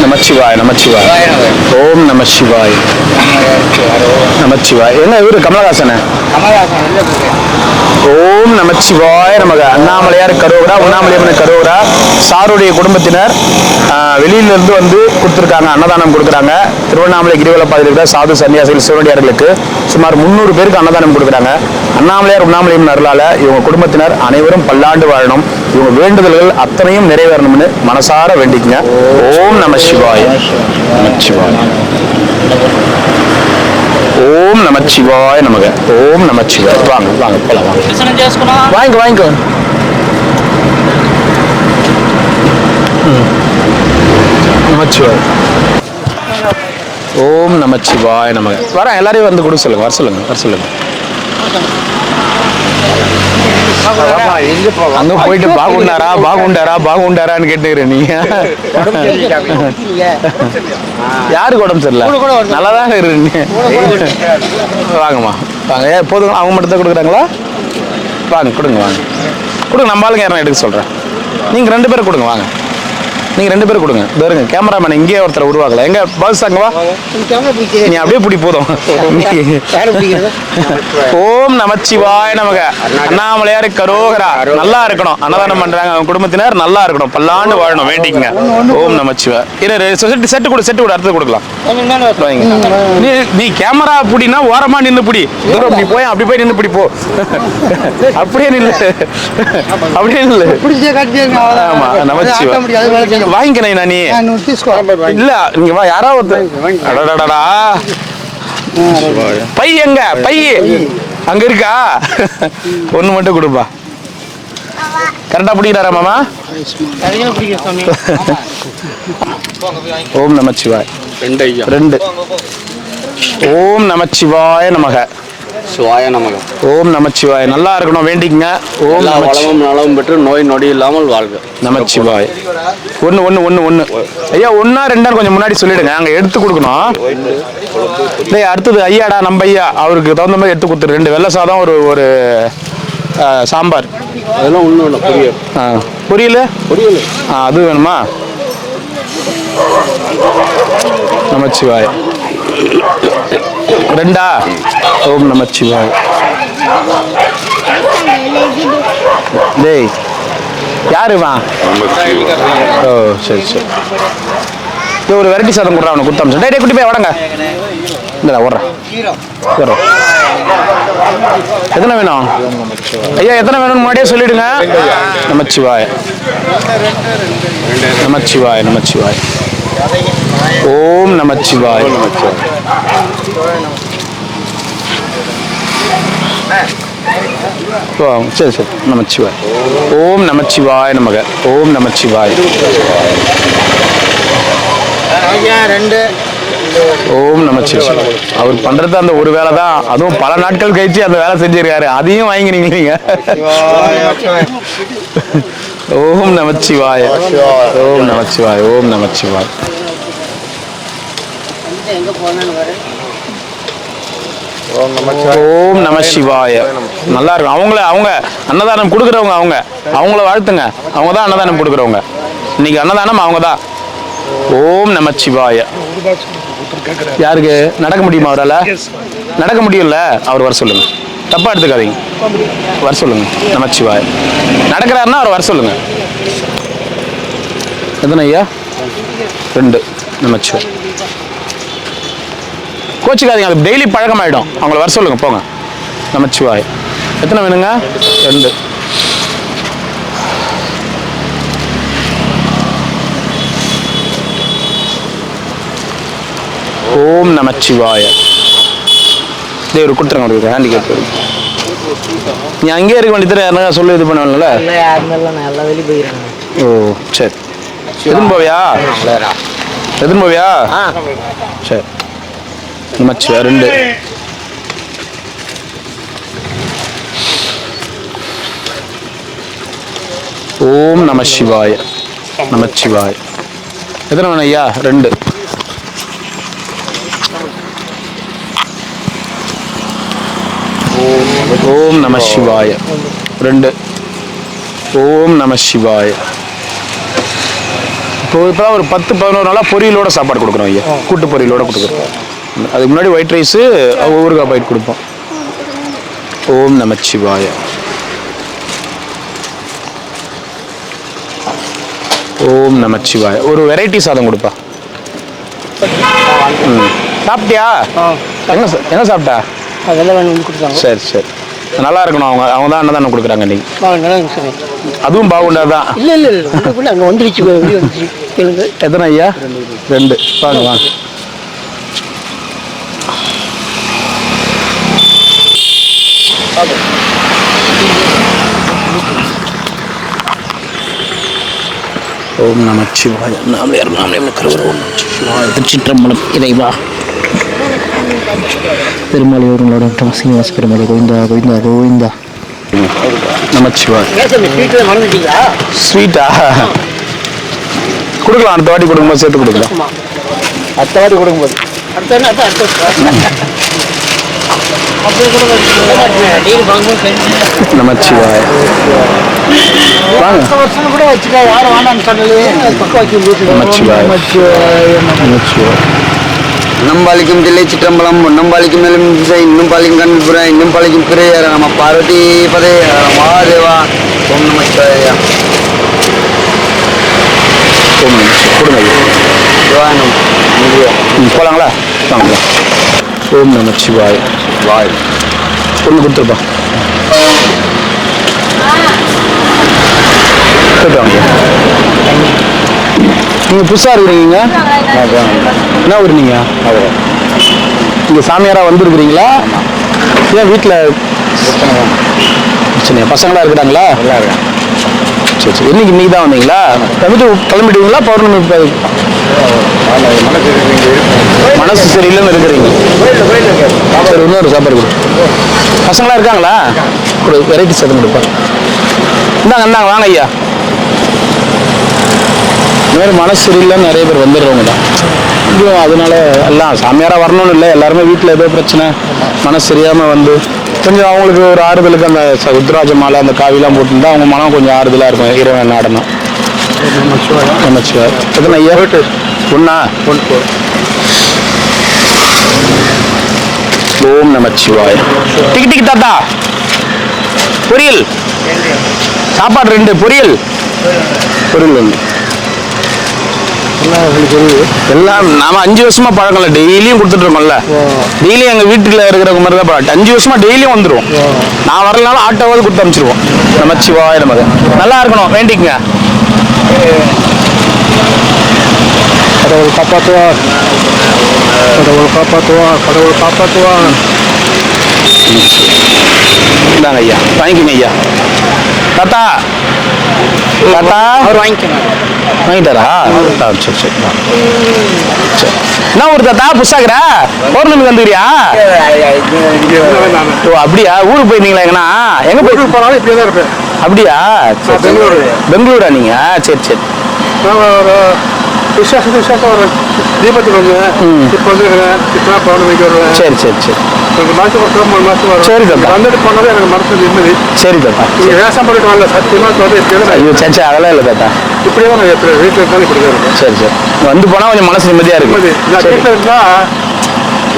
நமச்சிவாய் நமச்சிவாய். ஓம் நம சிவாய் நமச்சிவாய். என்ன இவரு கமலஹாசன? ஓம் நமச்சிவாய நமக. அண்ணாமலையார் கரோகரா, உண்ணாமலையம்மன் கரோகரா. சாருடைய குடும்பத்தினர் வெளியிலிருந்து வந்து கொடுத்துருக்காங்க, அன்னதானம் கொடுக்குறாங்க. திருவண்ணாமலை கிரிவல பாதையில் இருக்கிற சாது சன்னியாசிகள் சிவனடியார்களுக்கு சுமார் 300 பேருக்கு அன்னதானம் கொடுக்குறாங்க. அண்ணாமலையார் உண்ணாமலையம்மன் அருளால இவங்க குடும்பத்தினர் அனைவரும் பல்லாண்டு வாழணும், இவங்க வேண்டுதல்கள் அத்தனையும் நிறைவேறணும்னு மனசார வேண்டிக்கங்க. ஓம் நம சிவாய நமச்சிவாய. ஓம் நமச்சிவாய நமக. ஓம் நமச்சிவாய. வாங்க வாங்க போலாம் வாங்க. வாங்கிக்கோ வாங்கிக்கோ. நமச்சிவாய். ஓம் நமச்சிவாய நமக. வரேன், எல்லாரையும் வந்து கொடுக்க சொல்லுங்க, வர சொல்லுங்க, வர சொல்லுங்க. அங்க போயிட்டு பாகுண்டாரா பாகுண்டாரா பாகுண்டாரான்னு கேட்டுக்கிறேன். நீங்க யாருக்கு உடம்பு சரியில்லை? நல்லாதான் இருக்கு. வாங்கம்மா வாங்க. போதுங்களா? அவங்க மட்டும் தான் கொடுக்குறாங்களா? வாங்க கொடுங்க, வாங்க கொடுங்க. நம்ம ஆளுங்க யாரும் எடுக்க சொல்கிறேன். நீங்கள் 2 பேரும் கொடுங்க, வாங்க. நீங்கள் 2 பேரும் கொடுங்க. பாருங்க கேமராமேன் இங்கேயே ஒருத்தர் உருவாக்கல. எங்க பஸ் அங்கவா? நீ அப்படியே பிடி போதும். ஓம் நமச்சிவாய நமக. அண்ணாமலையார் கரோகரா. நல்லா இருக்கணும், அன்னதானம் பண்றாங்க, அவங்க குடும்பத்தினர் நல்லா இருக்கணும், பல்லாண்டு வாழணும் வேண்டிக்கங்க. ஓம் நமச்சிவாய். சொசைட்டி செட்டு கொடு, செட்டு கொடு, அடுத்து கொடுக்கலாம். நீ கேமரா பிடினா ஓரமா நின்று பிடி. தூரம் நீ போய் அப்படி போய் நின்று பிடி போ. அப்படியே நில்லு, அப்படியே நில்லு. ஆமா நமச்சிவாய். வாங்கிக்கிறேன் நீ இல்ல, நீங்க வா. யாராவது பை எங்க? பை அங்க இருக்கா? ஒண்ணு மட்டும் கொடுப்பா. கரெக்டா பிடிக்கிறாரா மாமா? ஓம் நமச்சிவாய். 2. ஓம் நமச்சிவாய நமக. சிவாய நமக. ஓம் நமச்சிவாய். நல்லா இருக்கணும் வேண்டிக்கங்க. ஓம் வளமும் நலமும் பெற்று நோய் நொடி இல்லாமல் வாழ்க. நமச்சிவாய். 1 ஐயா. 1 2 கொஞ்சம் முன்னாடி சொல்லிடுங்க, அங்க எடுத்து கொடுக்கணும். அடுத்தது ஐயாடா, நம்ம ஐயா, அவருக்கு தகுந்த மாதிரி எடுத்து கொடுத்துரு. 2 வெள்ளை சாதம், ஒரு சாம்பார். அதெல்லாம் ஒன்றும் இல்லை. பொரியல் பொரியல் அது வேணுமா? நமச்சிவாய். 2. ஓம் நமச்சிவாய். டேய் யாருமா? ஓ சரி சரி. ஒரு வெரைட்டி சாதம் கொடுறா, அவனை கொடுத்தாம. டே குட்டி போய் வடங்க. இல்லை ஓடுறேன். எத்தனை வேணும் ஐயா? எத்தனை வேணும்னு முன்னாடியே சொல்லிடுங்க. நமச்சிவாய் நமச்சிவாய் நமச்சிவாய். ஓம் நமச்சிவாய். சரி சரி. நமச்சிவாய். ஓம் நமச்சிவாய் நமக. ஓம் நமச்சிவாய். 2. ஓம் நமச்சிவாய். அவர் பண்றது அந்த ஒரு வேலை தான், அதுவும் பல நாட்கள் கழிச்சு அந்த வேலை செஞ்சிருக்காரு. அதையும் வாங்கினீங்க நீங்க. ஓம் நமச்சிவாய். ஓம் நமச்சிவாய். ஓம் நமச்சிவாய். ஓம் நம சிவாய. நல்லா இருக்கும். அவங்க அன்னதானம் கொடுக்குறவங்க, அவங்கள வாழ்த்துங்க. அவங்க தான் அன்னதானம் கொடுக்குறவங்க. இன்னைக்கு அன்னதானம் அவங்க தான். ஓம் நம சிவாய. யாருக்கு நடக்க முடியுமா? அவரால் நடக்க முடியும்ல? அவர் வர சொல்லுங்க, தப்பா எடுத்துக்காதீங்க. வர சொல்லுங்க. நமச்சிவாய. நடக்கிறாருன்னா அவர் வர சொல்லுங்க. எத்தனை ஐயா? 2. நமச்சிவாய். கோச்சிக்காதீங்க, அது டெய்லி பழக்கமாயிடும். அவங்கள வர சொல்லுங்க, போங்க. நமச்சிவாய். எத்தனை வேணுங்க? 2. ஓம் நமச்சிவாய. தேவர் கொடுத்துருங்க, அவருக்கு ஹேண்டிகேப். நீ அங்கேயே இருக்க வேண்டியது என்ன சொல்லி இது பண்ணல. ஓ சரி. எதுன்னு போவியா? எதுன்னு போவியா? சரி. நமச்சிவாய. 2. ஓம் நம சிவாய. நமச்சிவாய. எத்தனை வேணும் ஐயா? 2. ஓம் நம சிவாய. 2. ஓம் நம சிவாய. இப்போ ஒரு 10-11 நாளாக பொரியலோட சாப்பாடு கொடுக்குறோம் ஐயா. கூட்டு பொரியலோட கொடுக்குறோம். அதுக்கு முன்னாடி ஒயிட் ரைஸு ஊறுகாய் பைட் கொடுப்போம். ஓம் நமச்சிவாய. ஓம் நமச்சிவாய. ஒரு வெரைட்டி சாதம் கொடுப்பா. சாப்பிட்டியா? என்ன சாப்பிட்டா? அதெல்லாம் வேணும் கொடுத்தாங்க. சரி சரி, நல்லா இருக்கணும். அவங்க தான் அன்னதானம் கொடுக்குறாங்க. நீங்க அதுவும் பாகுண்டா தான். இல்லை இல்லை இல்லை அங்கே வந்துருச்சு கேளுங்க. எத்தனை ஐயா? 2. வாங்க வாங்க. ஓம் நமச்சிவாய. திருச்சிற்றம்பலம் இறைவா. பெருமாளையோர்களோட சீனிவாச பெருமாளை கோவிந்தா கோவிந்தா கோவிந்தா. நமச்சிவாய. ஸ்வீட்டா கொடுக்கலாம். அடுத்த வாட்டி கொடுக்கும்போது சேர்த்து கொடுக்கலாம். அடுத்த வாட்டி கொடுக்கும்போது நமச்சிவாய. நம்பாளிக்கும் தில்லை சிற்றம்பலம், நம்பாளிக்கும் மேலும் திசை, இன்னும் பாலிக்கும் கண்புரை, இன்னும் பாலிக்கும் பிறையர் நம்ம பார்வதி பதே மகாதேவா. ஓம் நமச்சிவாய. போலாங்களா? வாங்க. ஓம் நமச்சிவாய. வாய் ஒன்று கொடுத்துருப்பா. நீங்கள் புதுசாக இருக்கிறீங்க? என்ன ஊர் நீங்கள்? இங்கே சாமியாராக வந்துருக்குறீங்களா? ஏன் வீட்டில் பிரச்சனையா? பசங்களாம் இருக்கிறாங்களா? நல்லா இருக்கேன். சரி சரி. இன்னைக்கு தான் வந்தீங்களா? கிளம்பிடுவீங்களா? பௌர்ணமி மனசு சரியில்லைன்னு இருக்கிறீங்க. சரி, இன்னொரு சாப்பாடு கொடு. பசங்களாம் இருக்காங்களா? கொடு, வெரைட்டி சாதம் கொடுப்பா. இந்தாங்க இந்தாங்க, வாங்க ஐயா. இந்த மாதிரி மனசு சரியில்லைன்னு நிறைய பேர் வந்துடுறவங்க தான். இதுவும் அதனால எல்லாம் சாமியாராக வரணும்னு இல்லை, எல்லாருமே வீட்டில் ஏதோ பிரச்சனை, மனசு சரியாமல் வந்து கொஞ்சம் அவங்களுக்கு ஒரு ஆறுதலுக்கு அந்த உத்ராஜ மாலை அந்த காவிலாம் போட்டுருந்தா அவங்க மனம் கொஞ்சம் ஆறுதலாக இருக்கும். இறைவன் நாடணும். நமச்சிவாய். எத்தனை ஐயா? ஒன்றா? ஓம் நமச்சிவாய். டிக்கி டிக்கி தாத்தா. பொரியல் சாப்பாடு 2, பொரியல் 1. எல்லாம் நாம 5 வருஷமா பழக்கம்ல, டெய்லியும் கொடுத்துட்டு இருக்கோம்ல. டெய்லியும் எங்க வீட்டுல இருக்கிறவங்க மாதிரி தான் பழக்கம். 5 வருஷமா டெய்லியும் வந்துடும். நான் வரலனாலும் ஆட்டோவாவது கொடுத்து அனுப்பிச்சிருவோம். நமச்சிவாய நமக. நல்லா இருக்கணும், வேண்டிக்குங்க. கடவுள் காப்பாற்றுவா, கடவுள் காப்பாற்றுவா, கடவுள் காப்பாற்றுவா. இந்தாங்க ஐயா, வாங்கிக்கோங்க ஐயா. தாத்தா தாத்தா அவர் வாங்கிட்டாரா? சரி சரி. என்ன ஊர் தாத்தா? புதுசாகிறா? பௌர்ணமி வந்துக்கிறியா? ஓ அப்படியா? ஊருக்கு போயிருந்தீங்களா? எங்கன்னா எங்க போய் போனாலும் இப்படியே தான் இருப்பேன். அப்படியா? பெங்களூரா நீங்க? சரி சரி. விசேஷம் ஒரு தீபத்துக்கு வந்து இப்போ வந்துருக்கிறேன். இப்போ பௌர்ணமிக்கு வருவேன். சரி சரி சரி. 2 மாதம் ஒரு 3 மாதம் வரும். சரி தாத்தா. வந்துட்டு போனாலும் எனக்கு மனசு நிம்மதி. சரி தாத்தா. நீங்கள் வேஷம் பண்ணிட்டு வரல, சத்தியமாக வந்து இப்படி ஐயோ சரி சரி, அதெல்லாம் இல்லை தாத்தா. இப்படியே தான் நான் வீட்டில் இருந்தாலும் இப்படி தான் இருக்கும். சரி சரி. வந்து போனால் கொஞ்சம் மனசு நிம்மதியாக இருக்குது. நான் வீட்டில் இருந்தால்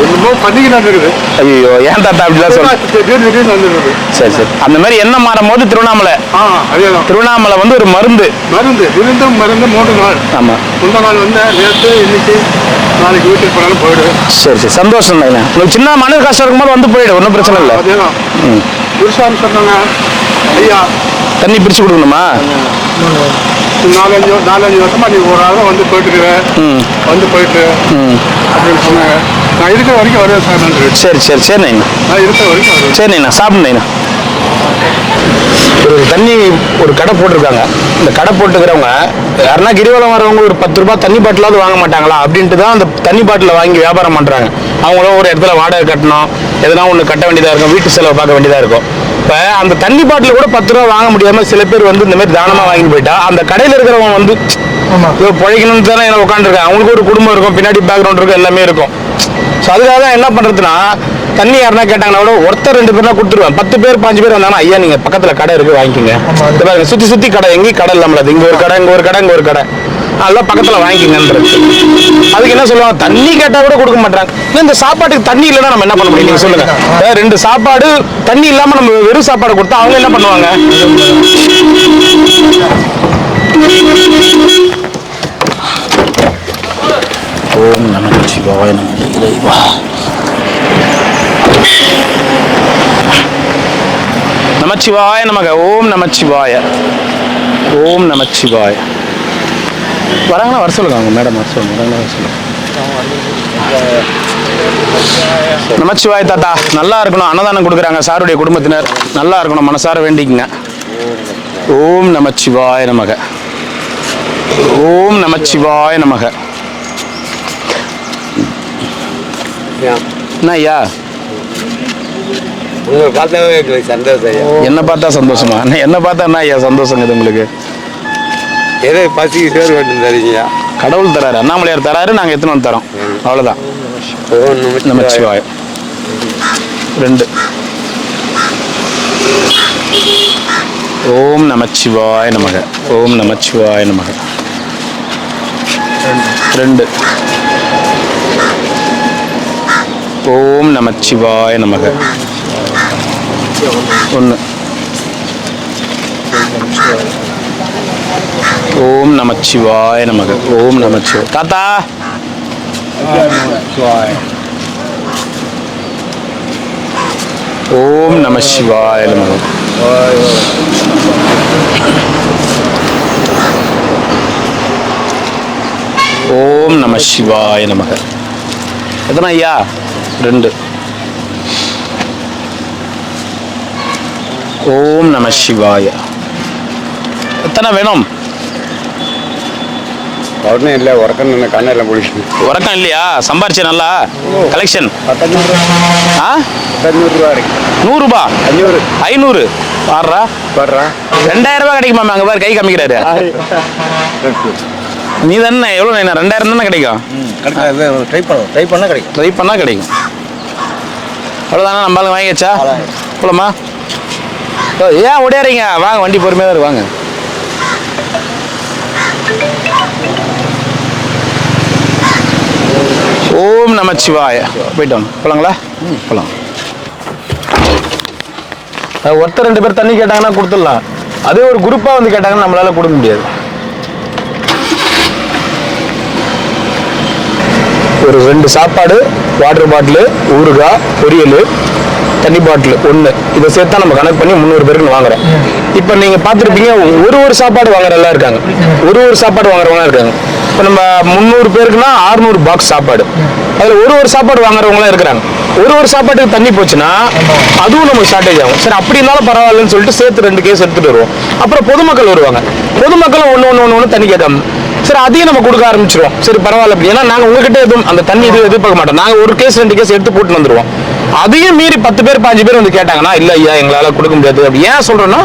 என்னமோ பண்ணிக்கிட்டு இருக்குது. ஐயோ ஏன் தாத்தா அப்படிலாம் சொல்லுங்க. சரி சரி. அந்த மாதிரி என்ன மாறும் போது திருவண்ணாமலை. அதேதான். திருவண்ணாமலை வந்து ஒரு மருந்து. விருந்தும் மருந்து 3 நாள். ஆமாம். முந்தா நாள் வந்து நேற்று, இன்னைக்கு, நாளைக்கு வீட்டுக்கு போனாலும் போயிடுவேன். சரி சரி, சந்தோஷம் தானே. உங்களுக்கு சின்ன மன கஷ்டம் இருக்கும்போது வந்து போயிடு, ஒன்றும் பிரச்சனை இல்லை. அதேதான். குருசாமி சொன்னாங்க, ஐயா தண்ணி பிரித்து கொடுக்கணுமா? 4-5 வருஷமா நீ ஒரு ஆள் வந்து போயிட்டுருக்குறேன், வந்து போயிட்டு அப்படின்னு சொன்னாங்க. நான் இருக்கிற வரைக்கும் வருவேன் சார். நன்றி. சரி சரி சரி. நான் இருக்கிற வரைக்கும் வருவேன். சரிண்ணா, சாப்பிடுண்ணா. ஒரு தண்ணி ஒரு கடை போட்டிருக்காங்க. இந்த கடை போட்டுக்கிறவங்க யாருன்னா கிரிவலம் வரவங்க ஒரு 10 ரூபாய் தண்ணி பாட்டிலாவது வாங்க மாட்டாங்களா அப்படின்ட்டு தான் அந்த தண்ணி பாட்டில் வாங்கி வியாபாரம் பண்ணுறாங்க. அவங்களும் ஒரு இடத்துல வாடகை கட்டணும், எதனா ஒன்று கட்ட வேண்டியதாக இருக்கும், வீட்டு செலவு பார்க்க வேண்டியதாக இருக்கும். இப்போ அந்த தண்ணி பாட்டில் கூட 10 ரூபா வாங்க முடியாமல் சில பேர் வந்து இந்த மாதிரி தானமாக வாங்கிட்டு போயிட்டா அந்த கடையில் இருக்கிறவங்க வந்து பிழைக்கணும்னு தானே என்ன உட்காந்துருக்காங்க. அவங்களுக்கு ஒரு குடும்பம் இருக்கும், பின்னாடி பேக்ரவுண்ட் இருக்கும், எல்லாமே இருக்கும். ஸோ அதுக்காக தான் என்ன பண்ணுறதுன்னா, தண்ணி யாருன்னா கேட்டாங்கன்னா கூட ஒருத்தர் 2 பேர்னா கொடுத்துருவேன். 10 பேர் 5 பேர் வந்தாங்கன்னா, ஐயா நீங்கள் பக்கத்தில் கடை இருக்குது வாங்கிக்கோங்க. இந்த பாருங்க, சுற்றி சுற்றி கடை, எங்கேயும் கடை இல்லாமல் இங்கே ஒரு கடை, இங்கே ஒரு கடை, இங்கே ஒரு கடை. அதெல்லாம் பக்கத்துல வாங்கிக்கங்கன்றது. அதுக்கு என்ன சொல்லுவாங்க, தண்ணி கேட்டா கூட கொடுக்க மாட்டாங்க. இந்த சாப்பாட்டுக்கு தண்ணி இல்லைன்னா நம்ம என்ன பண்ண முடியும் நீங்க சொல்லுங்க. 2 சாப்பாடு தண்ணி இல்லாம நம்ம வெறும் சாப்பாடு கொடுத்தா அவங்க என்ன பண்ணுவாங்க? ஓம் நமச்சிவாய இறைவா. நமச்சிவாய நமக. ஓம் நமச்சிவாய. ஓம் நமச்சிவாய. வராங்களா? வர சொல்லுங்க அவங்க மேடம், வர சொல்லுங்க. வர சொல்லுங்க. நமச்சிவாய தாத்தா, நல்லா இருக்கணும். அன்னதானம் கொடுக்குறாங்க சாருடைய குடும்பத்தினர், நல்லா இருக்கணும். மனசார வேண்டிக்குங்க. ஓம் நமச்சிவாய நமக. ஓம் நமச்சிவாய நமக. என்ன ஐயா? என்ன பார்த்தா சந்தோஷமா? என்ன பார்த்தா என்ன ஐயா சந்தோஷம் உங்களுக்கு? ஏதோ பசிக்கு சேர் வேணும் தரீங்க. கடவுள் தராரு, அண்ணாமலையார் தராரு, நாங்க எத்தனை வந்து தரோம், அவ்வளவுதான். நமச்சிவாய. 2. ஓம் நமச்சிவாய நமக. ஓம் நமச்சிவாய நமக. 2. ஓம் நமச்சிவாய நமக. 1. ஓம் நமச்சிவாய நமக. ஓம் நமச்சிவாய. தாத்தா ஓம் நமசிவாய நமக. ஓம் நமசிவாய நமக. எத்தனை ஐயா? 2. ஓம் நமசிவாய. எத்தனை வேணும்? உடனே இல்லை, உறக்கம் கண்ணெல்லாம் பிடிக்கும். உறக்கம் இல்லையா? சம்பாரிச்சு நல்லா கலெக்ஷன். 100 ரூபா இருக்கு. 100 ரூபா? 500. 500 பாடுறா. 2000 ரூபாய் கிடைக்குமா? அங்கே பாரு கை காமிக்கிறாரு. நீ தானே எவ்வளோ? 2000 தானே கிடைக்கும். ட்ரை பண்ணால் கிடைக்கும். ட்ரை பண்ணால் கிடைக்கும். அவ்வளோதானே? நம்மளால வாங்கியாச்சா? போலாமா? ஏன் ஓடியாரீங்க? வாங்க, வண்டி பொறுமையாக தான் வாங்க. ஓம் நமச்சிவாய. போயிட்டோம். போலாங்களா? போலாம். ஒருத்தர் 2 பேர் தண்ணி கேட்டாங்கன்னா கொடுத்துடலாம். அதே ஒரு குரூப்பா வந்து கேட்டாங்கன்னா நம்மளால கொடுக்க முடியாது. ஒரு 2 சாப்பாடு, வாட்டர் பாட்டிலு, ஊறுகாய், பொரியல், தண்ணி பாட்டில் 1, இதை சேர்த்தா நம்ம கணக்கு பண்ணி 300 பேருக்கு வாங்குறோம். இப்போ நீங்க பார்த்துருப்பீங்க, ஒரு சாப்பாடு வாங்குறவங்க இருக்காங்க, ஒரு சாப்பாடு வாங்குறவங்க இருக்காங்க. இப்போ நம்ம 300 பேருக்குன்னா 600 பாக்ஸ் சாப்பாடு. அதில் ஒரு சாப்பாடு வாங்குறவங்களாம் இருக்கிறாங்க. ஒரு சாப்பாட்டுக்கு தண்ணி போச்சுன்னா அதுவும் நமக்கு ஷார்டேஜ் ஆகும். சரி, அப்படி இருந்தாலும் பரவாயில்லன்னு சொல்லிட்டு சேர்த்து 2 கேஸ் எடுத்துட்டு வருவோம். அப்புறம் பொதுமக்கள் வருவாங்க. பொதுமக்களும் ஒன்று தண்ணி கேட்காம, சரி அதையும் நம்ம கொடுக்க ஆரம்பிச்சிருவோம். சரி பரவாயில்ல, அப்படி ஏன்னா நாங்கள் உங்ககிட்ட எதுவும் அந்த தண்ணி எதுவும் எதிர்பார்க்க மாட்டோம். நாங்கள் ஒரு கேஸ் 2 கேஸ் எடுத்து போட்டு வந்துடுவோம். அதையும் மீறி 10 பேர் 5 பேர் வந்து கேட்டாங்கன்னா, இல்லை ஐயா எங்களால் கொடுக்க முடியாது. அப்படி ஏன் சொல்கிறேன்னா,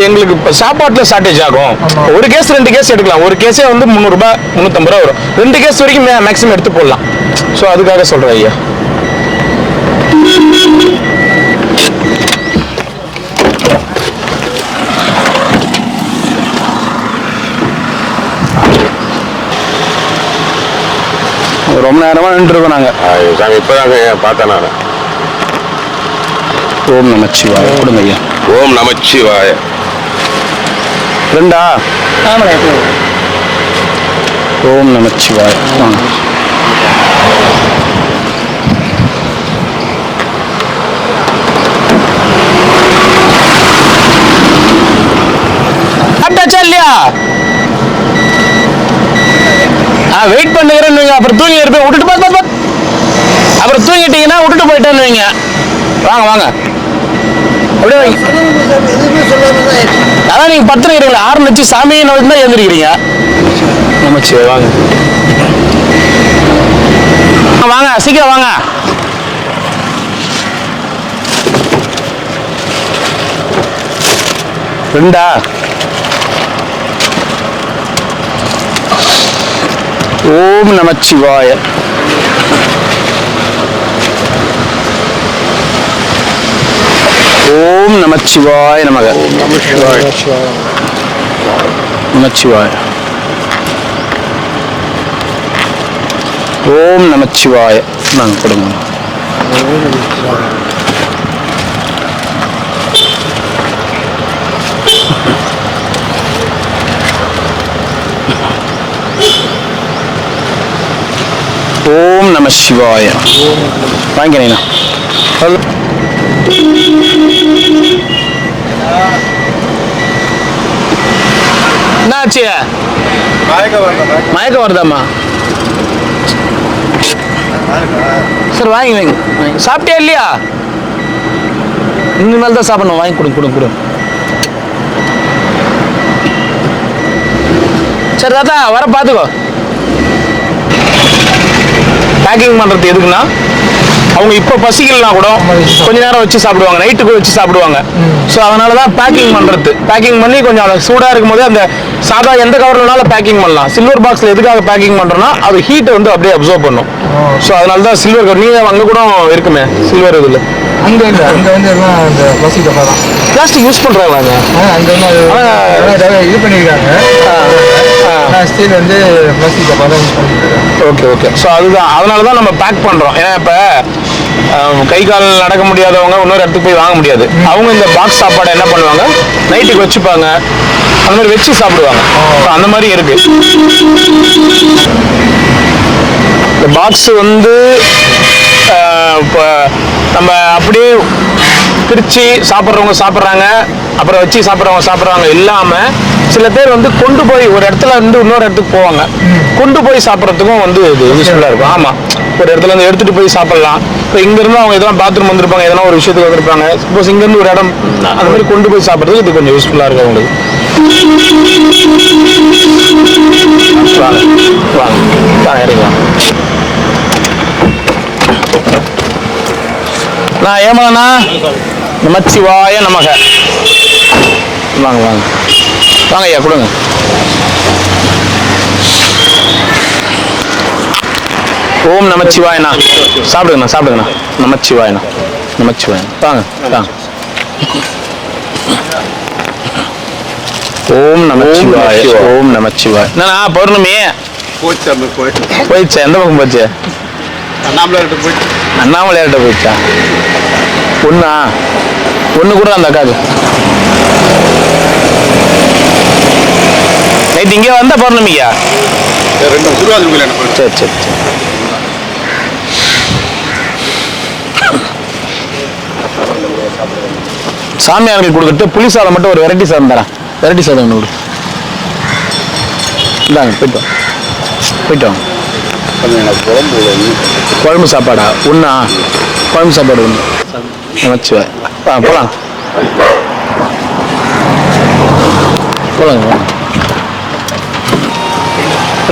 எங்களுக்கு இப்போ சாப்பாட்டில் ஷார்டேஜ் ஆகும். ஒரு கேஸ் 2 கேஸ் எடுக்கலாம். ஒரு கேஸே வந்து 300 ரூபாய் 350 ரூபா வரும். 2 கேஸ் வரைக்கும் மேக்ஸிமம் எடுத்து போடலாம். ஸோ அதுக்காக சொல்கிறேன் ஐயா. ரொம்ப நேரமாக நின்றுருக்கோம் நாங்கள். இப்போதான் பார்த்தேன் நான். ஓம் நமச்சிவாய. கொடுங்க ஐயா. ஓம் நமச்சிவாய. 2. ஓம் நமச்சிவாய. சாப்பிட்டாச்சா இல்லையா? வெயிட் பண்ணுகிறேன்னு வைங்க. அப்புறம் தூங்கி இருப்பேன். விட்டுட்டு பார்த்து அப்புறம் தூங்கிட்டீங்கன்னா விட்டுட்டு போயிட்டேன்னு வைங்க. வாங்க வாங்க, அப்படியே வைங்க. அதான் நீங்க பத்துறீங்களா? 6 வச்சு சாமியை நோக்கி தான் எழுந்திருக்கிறீங்க. நமச்சி வாங்க வாங்க, சீக்கிரம் வாங்க. ரெண்டா? ஓம் நமச்சிவாய. ஓம் நமச்சிவாய நமக. நமச்சிவாய. ஓம் நமச்சிவாய. நாங்கள் கொடுங்க. ஓம் நம சிவாய. வாங்கினீண்ணா. என்னாச்சு? மயக்கம் வருதாம்மா? சார் வாங்கி வாங்கி சாப்பிட்டியா இல்லையா? இனிமேல் தான் சாப்பிடணும். வாங்கி கொடுங்க கொடுங்க கொடுங்க. சரி தாத்தா வர பார்த்துக்கோ. பேக்கிங் பண்ணுறது எதுக்குன்னா, அவங்க இப்போ பசிக்கலனா கூட கொஞ்ச நேரம் வச்சு சாப்பிடுவாங்க, நைட்டுக்கு வச்சு சாப்பிடுவாங்க. ஸோ அதனால தான் பேக்கிங் பண்ணுறது. பேக்கிங் பண்ணி கொஞ்சம் அதை சூடாக இருக்கும்போது அந்த சாதா எந்த கவர்லனாலும் பேக்கிங் பண்ணலாம். சில்வர் பாக்ஸில் எதுக்காக பேக்கிங் பண்ணுறோன்னா அது ஹீட்டை வந்து அப்படியே அப்சர்வ் பண்ணும். ஸோ அதனால தான் சில்வர் கவர். நீங்கள் அங்கே கூட இருக்குமே சில்வர் இதில். அங்கே இல்லை, அங்கே வந்து எல்லாம் அந்த பிளாஸ்டிக் டப்பா தான். பிளாஸ்டிக் யூஸ் பண்ணுறாங்க அங்கே வந்து இது பண்ணியிருக்காங்க. ஸ்டீல் வந்து பிளாஸ்டிக் டப்பா தான் யூஸ் பண்ணியிருக்காங்க. Okay okay. ஸோ அதுதான், அதனால தான் நம்ம பேக் பண்ணுறோம். ஏன்னா இப்போ கை கால் நடக்க முடியாதவங்க இன்னொரு இடத்துக்கு போய் வாங்க முடியாது. அவங்க இந்த பாக்ஸ் சாப்பாடை என்ன பண்ணுவாங்க, நைட்டுக்கு வச்சுப்பாங்க, அந்த மாதிரி வச்சு சாப்பிடுவாங்க. ஸோ அந்த மாதிரி இருக்கு. இந்த பாக்ஸ் வந்து இப்போ நம்ம அப்படியே பிரித்து சாப்பிட்றவங்க சாப்பிட்றாங்க, அப்புறம் வச்சு சாப்பிட்றவங்க சாப்பிட்றவங்க இல்லாமல் சில பேர் வந்து கொண்டு போய் ஒரு இடத்துல இருந்து இன்னொரு இடத்துக்கு போவாங்க. கொண்டு போய் சாப்பிட்றதுக்கும் வந்து இது யூஸ்ஃபுல்லாக இருக்கும். ஆமாம், ஒரு இடத்துல இருந்து எடுத்துகிட்டு போய் சாப்பிட்லாம். இப்போ இங்கேருந்து அவங்க எதனா பாத்ரூம் வந்திருப்பாங்க, எதனா ஒரு விஷயத்துக்கு வந்திருப்பாங்க. சப்போஸ் இங்கேருந்து ஒரு இடம் அந்த மாதிரி கொண்டு போய் சாப்பிட்றதுக்கு இது கொஞ்சம் யூஸ்ஃபுல்லாக இருக்கும் அவங்களுக்கு. வாங்க வாங்க வாங்க இறங்கலாம். நான் ஏமாண்ணா நமச்சிவாய நமக. வாங்க வாங்க வாங்க ஐயா கொடுங்க. ஓம் நமச்சிவாயண்ணா. சாப்பிடுங்கண்ணா சாப்பிடுங்கண்ணா. நமச்சிவாயண்ணா நமச்சிவாயன். வாங்க வாங்க. ஓம் நமச்சிவாய. ஓம் நமச்சிவாய. என்னண்ணா பௌர்ணமி போயிடுச்சா? எந்த பக்கம் போச்சு? அண்ணாமலையார்கிட்ட போயிடுச்சா? ஒண்ணா? ஒண்ணு கூட அந்த அக்காது நைட் இங்கே வந்தா பௌர்ணமிக்கா? சரி சரி சரி. சாமியார்கள் கொடுத்துட்டு புளி சாதம் மட்டும் ஒரு வெரைட்டி சாதம் தரேன். வெரைட்டி சாதம் ஒன்று கொடு. இந்தாங்க போயிட்டு போயிட்டு வாங்க. குழம்பு சாப்பாடா? ஒன்றா? குழம்பு சாப்பாடு ஒன்று. நமச்சிவாய். போகலாம் போகலாங்க வாங்க.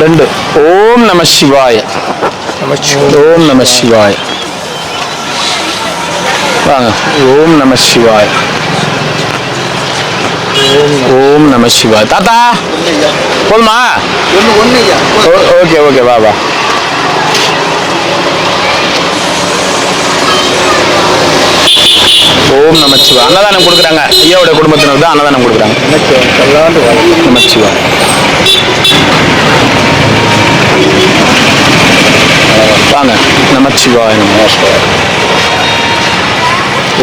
2. ஓம் நம சிவாய. ஓம் நம சிவாய. வாங்க. ஓம் நம சிவாய. ஓம் நம சிவாய. தாத்தா போதுமா? ஓகே ஓகே வா வா. ஓம் நமச்சிவாய். அன்னதானம் கொடுக்குறாங்க. ஐயாவோட குடும்பத்தினர் தான் அன்னதானம் கொடுக்குறாங்க. நமச்சிவாய். வாங்க. நமச்சிவாய்.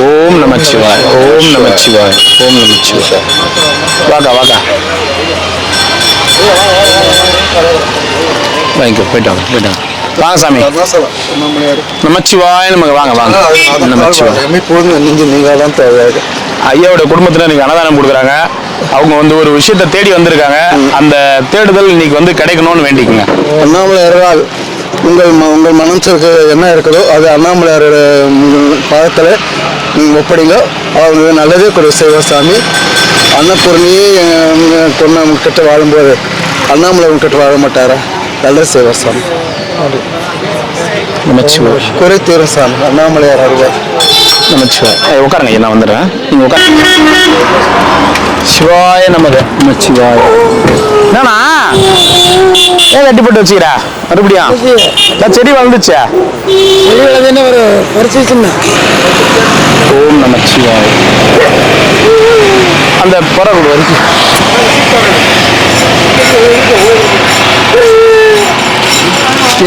ஓம் நமச்சிவாய். ஓம் நமச்சிவாய். ஓம் நமச்சிவாய். வாக்கா வாக்கா. வாங்கிக்கோ. போயிட்டாங்க போயிட்டாங்க. வாங்க சாமி. நமச்சிவாய் நமக்கு. வாங்க வாங்க. நமச்சிவாய். ஐயாவோட குடும்பத்தில் இன்னைக்கு அன்னதானம் கொடுக்குறாங்க. அவங்க வந்து ஒரு விஷயத்தை தேடி வந்திருக்காங்க. அந்த தேடுதல் இன்னைக்கு வந்து கிடைக்கணும்னு வேண்டிக்குங்க. அண்ணாமலையாரால் உங்கள் மனசுக்கு என்ன இருக்குதோ அது அண்ணாமலையாரோட பாதத்தில் ஒப்படைங்க. அவங்க நல்லதே கூட செய்வார் சாமி. அன்னபூர்ணியே பொண்ணு கிட்ட வாழும்போது அண்ணாமலை கிட்ட வாழ மாட்டாரா? நல்லது செய்வார் சாமி. நமச்சிவாய். குறை தீரும் சாமி அண்ணாமலையார் அருவார். நமச்சிவாய். உட்காருங்க. நான் வந்துடுறேன். நீங்கள் உட்காருங்க. சிவாய நமக. நமச்சிவாய. என்னண்ணா ஏன் கட்டி போட்டு வச்சுக்கிறா மறுபடியும்? செடி வளர்ந்துச்சா? ஒரு பறிச்சுன்னா ஓம் நமச்சிவாய. அந்த புற வரைக்கும்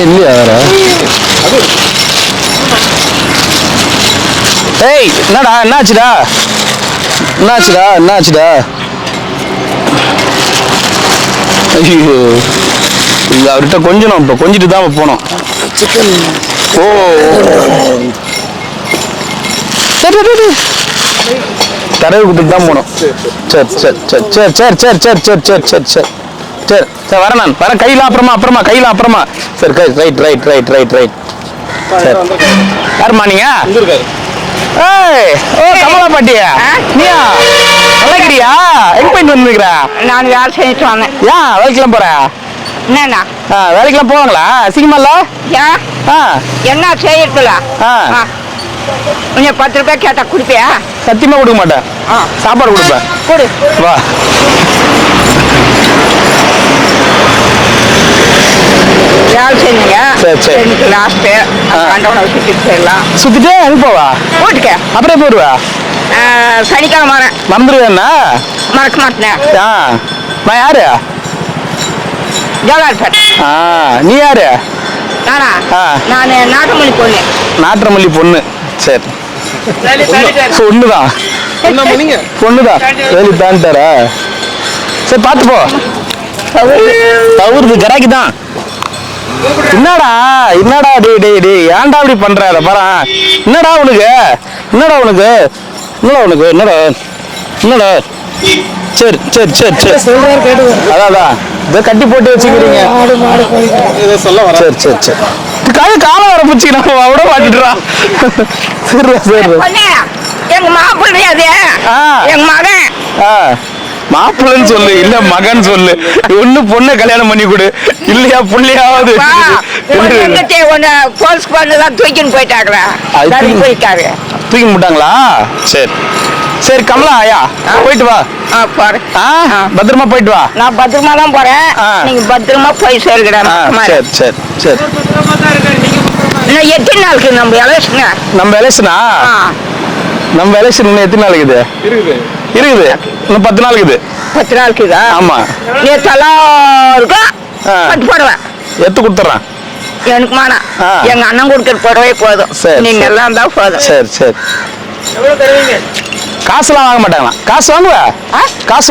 இல்லையா வேற? ஏய் என்னடா என்னாச்சுடா ஐயோ இல்லை அவர்கிட்ட கொஞ்சணும் இப்போ கொஞ்சிட்டு தான் போனோம். ஓ சரி தடவை கொடுத்துட்டு தான் போனோம். சரி வரேன் நான் வரேன். கையில் அப்புறமா சரி ரைட் சரி யாருமா நீங்க? ஏய் ஓ கமலா பாட்டியா நீயா? நல்லா இருக்கிறியா? எங்க போயிட்டு வந்துருக்கிற? நான் வேலை செஞ்சுட்டு வந்தேன். ஏன் வேலைக்கெல்லாம் போற? என்னண்ணா வேலைக்கெல்லாம் போவாங்களா? சினிமா இல்ல? ஏன் என்ன செய்யறதுல கொஞ்சம் 10 ரூபாய் கேட்டா குடிப்பியா? சத்தியமா கொடுக்க மாட்டேன். சாப்பாடு கொடுப்பேன். கொடு வா. வேலை செஞ்சீங்க. சரி. இன்னைக்கு லாஸ்ட்டு ஆண்டவனை சுற்றிட்டு போயிடலாம். சுத்திட்டே எங்க போவா? வீட்டுக்கு அப்புறம் போயிடுவா? சனிக்கிழமை வரேன். மறந்துடுவேன்னா? மறக்க மாட்டேன். நான் யாரு? ஜோலார்பேட். நீ யாரு? நானா? நான் நாட்டுமல்லி பொண்ணு. சரி பொண்ணுதான் வேலி தான்ட்டாரா? சரி பார்த்து போ. தவறுது கராக்கி தான். என்னடா டே ஏன்டா அப்படி பண்ற? பாரு என்னடா உனக்கு சரி அதான் இதை கட்டி போட்டு வச்சுக்கிறீங்க. சரி காலம் வர பிடிச்சிக்கணும் அவட மாட்டிடுறா. சரி எங்க மாப்பிள்ளை அது எங்க மகன். மாப்பிள்ளைன்னு சொல்லு இல்ல மகன் சொல்லு. ஒண்ணு பொண்ணை கல்யாணம் பண்ணி கொடு இல்லையா புள்ளையாவது. போலீஸ் தூக்கின்னு போயிட்டாங்களா? தூக்கி போட்டாங்களா? சரி கமலா ஐயா போயிட்டு வா. போறேன். பத்திரமா போயிட்டு வா. நான் பத்திரமா தான் போறேன். நீங்க பத்திரமா போய் சேர்க்கிறேன். சரி இன்னும் எத்தனை நாளுக்கு நம்ம எலெக்ஷனா? நம்ம எலெக்ஷன் இன்னும் எத்தனை நாள் இருக்குது? இன்னும் 10 நாள் இருக்குது. 10 நாள் இருக்குதா? ஆமா. நீ எல்லாருக்கும் 10 போடுவேன். எடுத்து கொடுத்துட்றேன். எனக்கு மானா எங்க அண்ணன் கொடுக்குற போடவே போதும். நீங்க எல்லாம் தான் போதும். சரி காசுலாம் வாங்க மாட்டாங்களா? காசு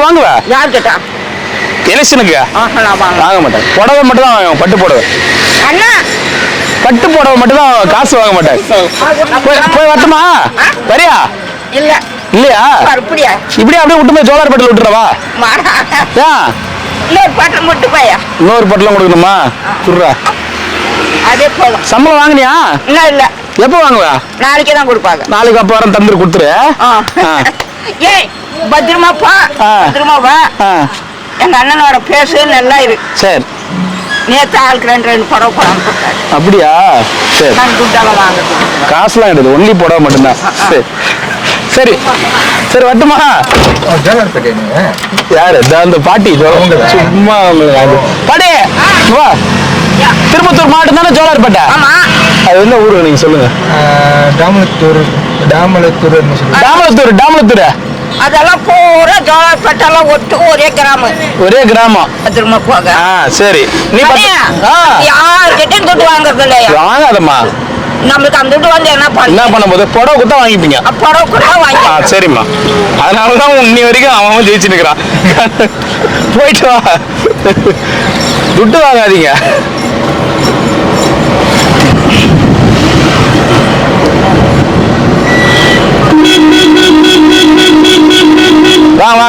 வாங்குவ? யார் கேட்டா? எலெக்ஷனுக்கு வாங்க மாட்டேன். புடவை மட்டும் தான் வாங்குவேன். பட்டு புடவை. அண்ணா பட்டு புடவை மட்டும் தான் காசு வாங்க மாட்டேன். போய் வரட்டுமா? வரியா? இல்லையா? இப்படியே அப்படியே விட்டு போய் ஜோலார்பேட்டில் விட்டுறவா? இன்னொரு பட்டெல்லாம் கொடுக்கணுமா? குடுறா. அதே போதும். சம்பளம் வாங்கினியா? இன்னும் இல்ல. எப்போ வாங்குவா? நாளைக்கே தான் கொடுப்பாங்க. நாளைக்கு அப்போ வர தந்துரு கொடுத்துரு. ஏய் பத்திரமா பா. பத்திரமா வா. எங்க அண்ணனோட பேசு நல்லா இருக்கு. சரி நேற்று ஆளுக்கு 2 புடவை போடாம கொடுத்தாரு. அப்படியா? சரி நான் துட்டெல்லாம் வாங்குறது காசுலாம் எடுது ஒன்லி புடவை மட்டும்தான். சரி வரட்டுமா? யாரு அந்த பாட்டி? சும்மா பாட்டி வா. திருப்பத்தூர் மாவட்டம் தானே ஜோலார்பேட்டை? ஆமா. அது என்ன ஊரு நீங்க சொல்லுங்க. டாமலத்தூர். அதெல்லாம் பூரா ஜோலார்பேட்டெல்லாம் ஒரே கிராமம். திரும்ப போக. சரி நீ யார்கிட்ட துட்டு வாங்குறது இல்லையா? வாங்காதம்மா. நம்மளுக்கு அந்த துட்டு வந்து என்ன பண்ண போது புடவை குத்தா வாங்கிப்பீங்க. புடவை கூட வாங்கி. சரிம்மா அதனாலதான் இன்னி வரைக்கும் அவன் ஜெயிச்சு நிக்கிறான். போயிட்டு வா. துட்டு வாங்காதீங்க. வாங்க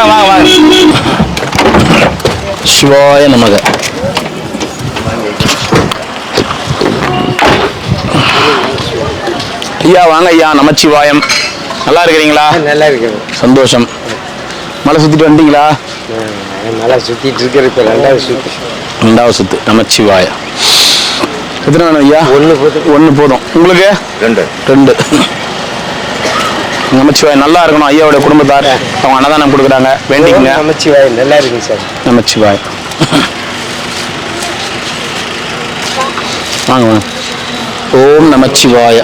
சிவாய நமக. ஐயா வாங்க ஐயா. நமச்சிவாயம். நல்லா இருக்கிறீங்களா? நல்லா இருக்கு. சந்தோஷம். மலை சுத்திட்டு வந்துட்டீங்களா? மலை சுத்திட்டு இருக்கிற இப்ப 2வது சுத்து. நமச்சிவாய. எத்தனை வேணும் ஐயா? ஒன்று போதும். உங்களுக்கு? 2. நமச்சிவாய் நல்லா இருக்கணும். ஐயாவோட குடும்பத்தார் அவங்க அன்னதானம் கொடுக்குறாங்க. வேண்டிக்கங்க. நமச்சிவாய் நல்லா இருக்குங்க சார். நமச்சிவாய். வாங்க. ஓம் நமச்சிவாய.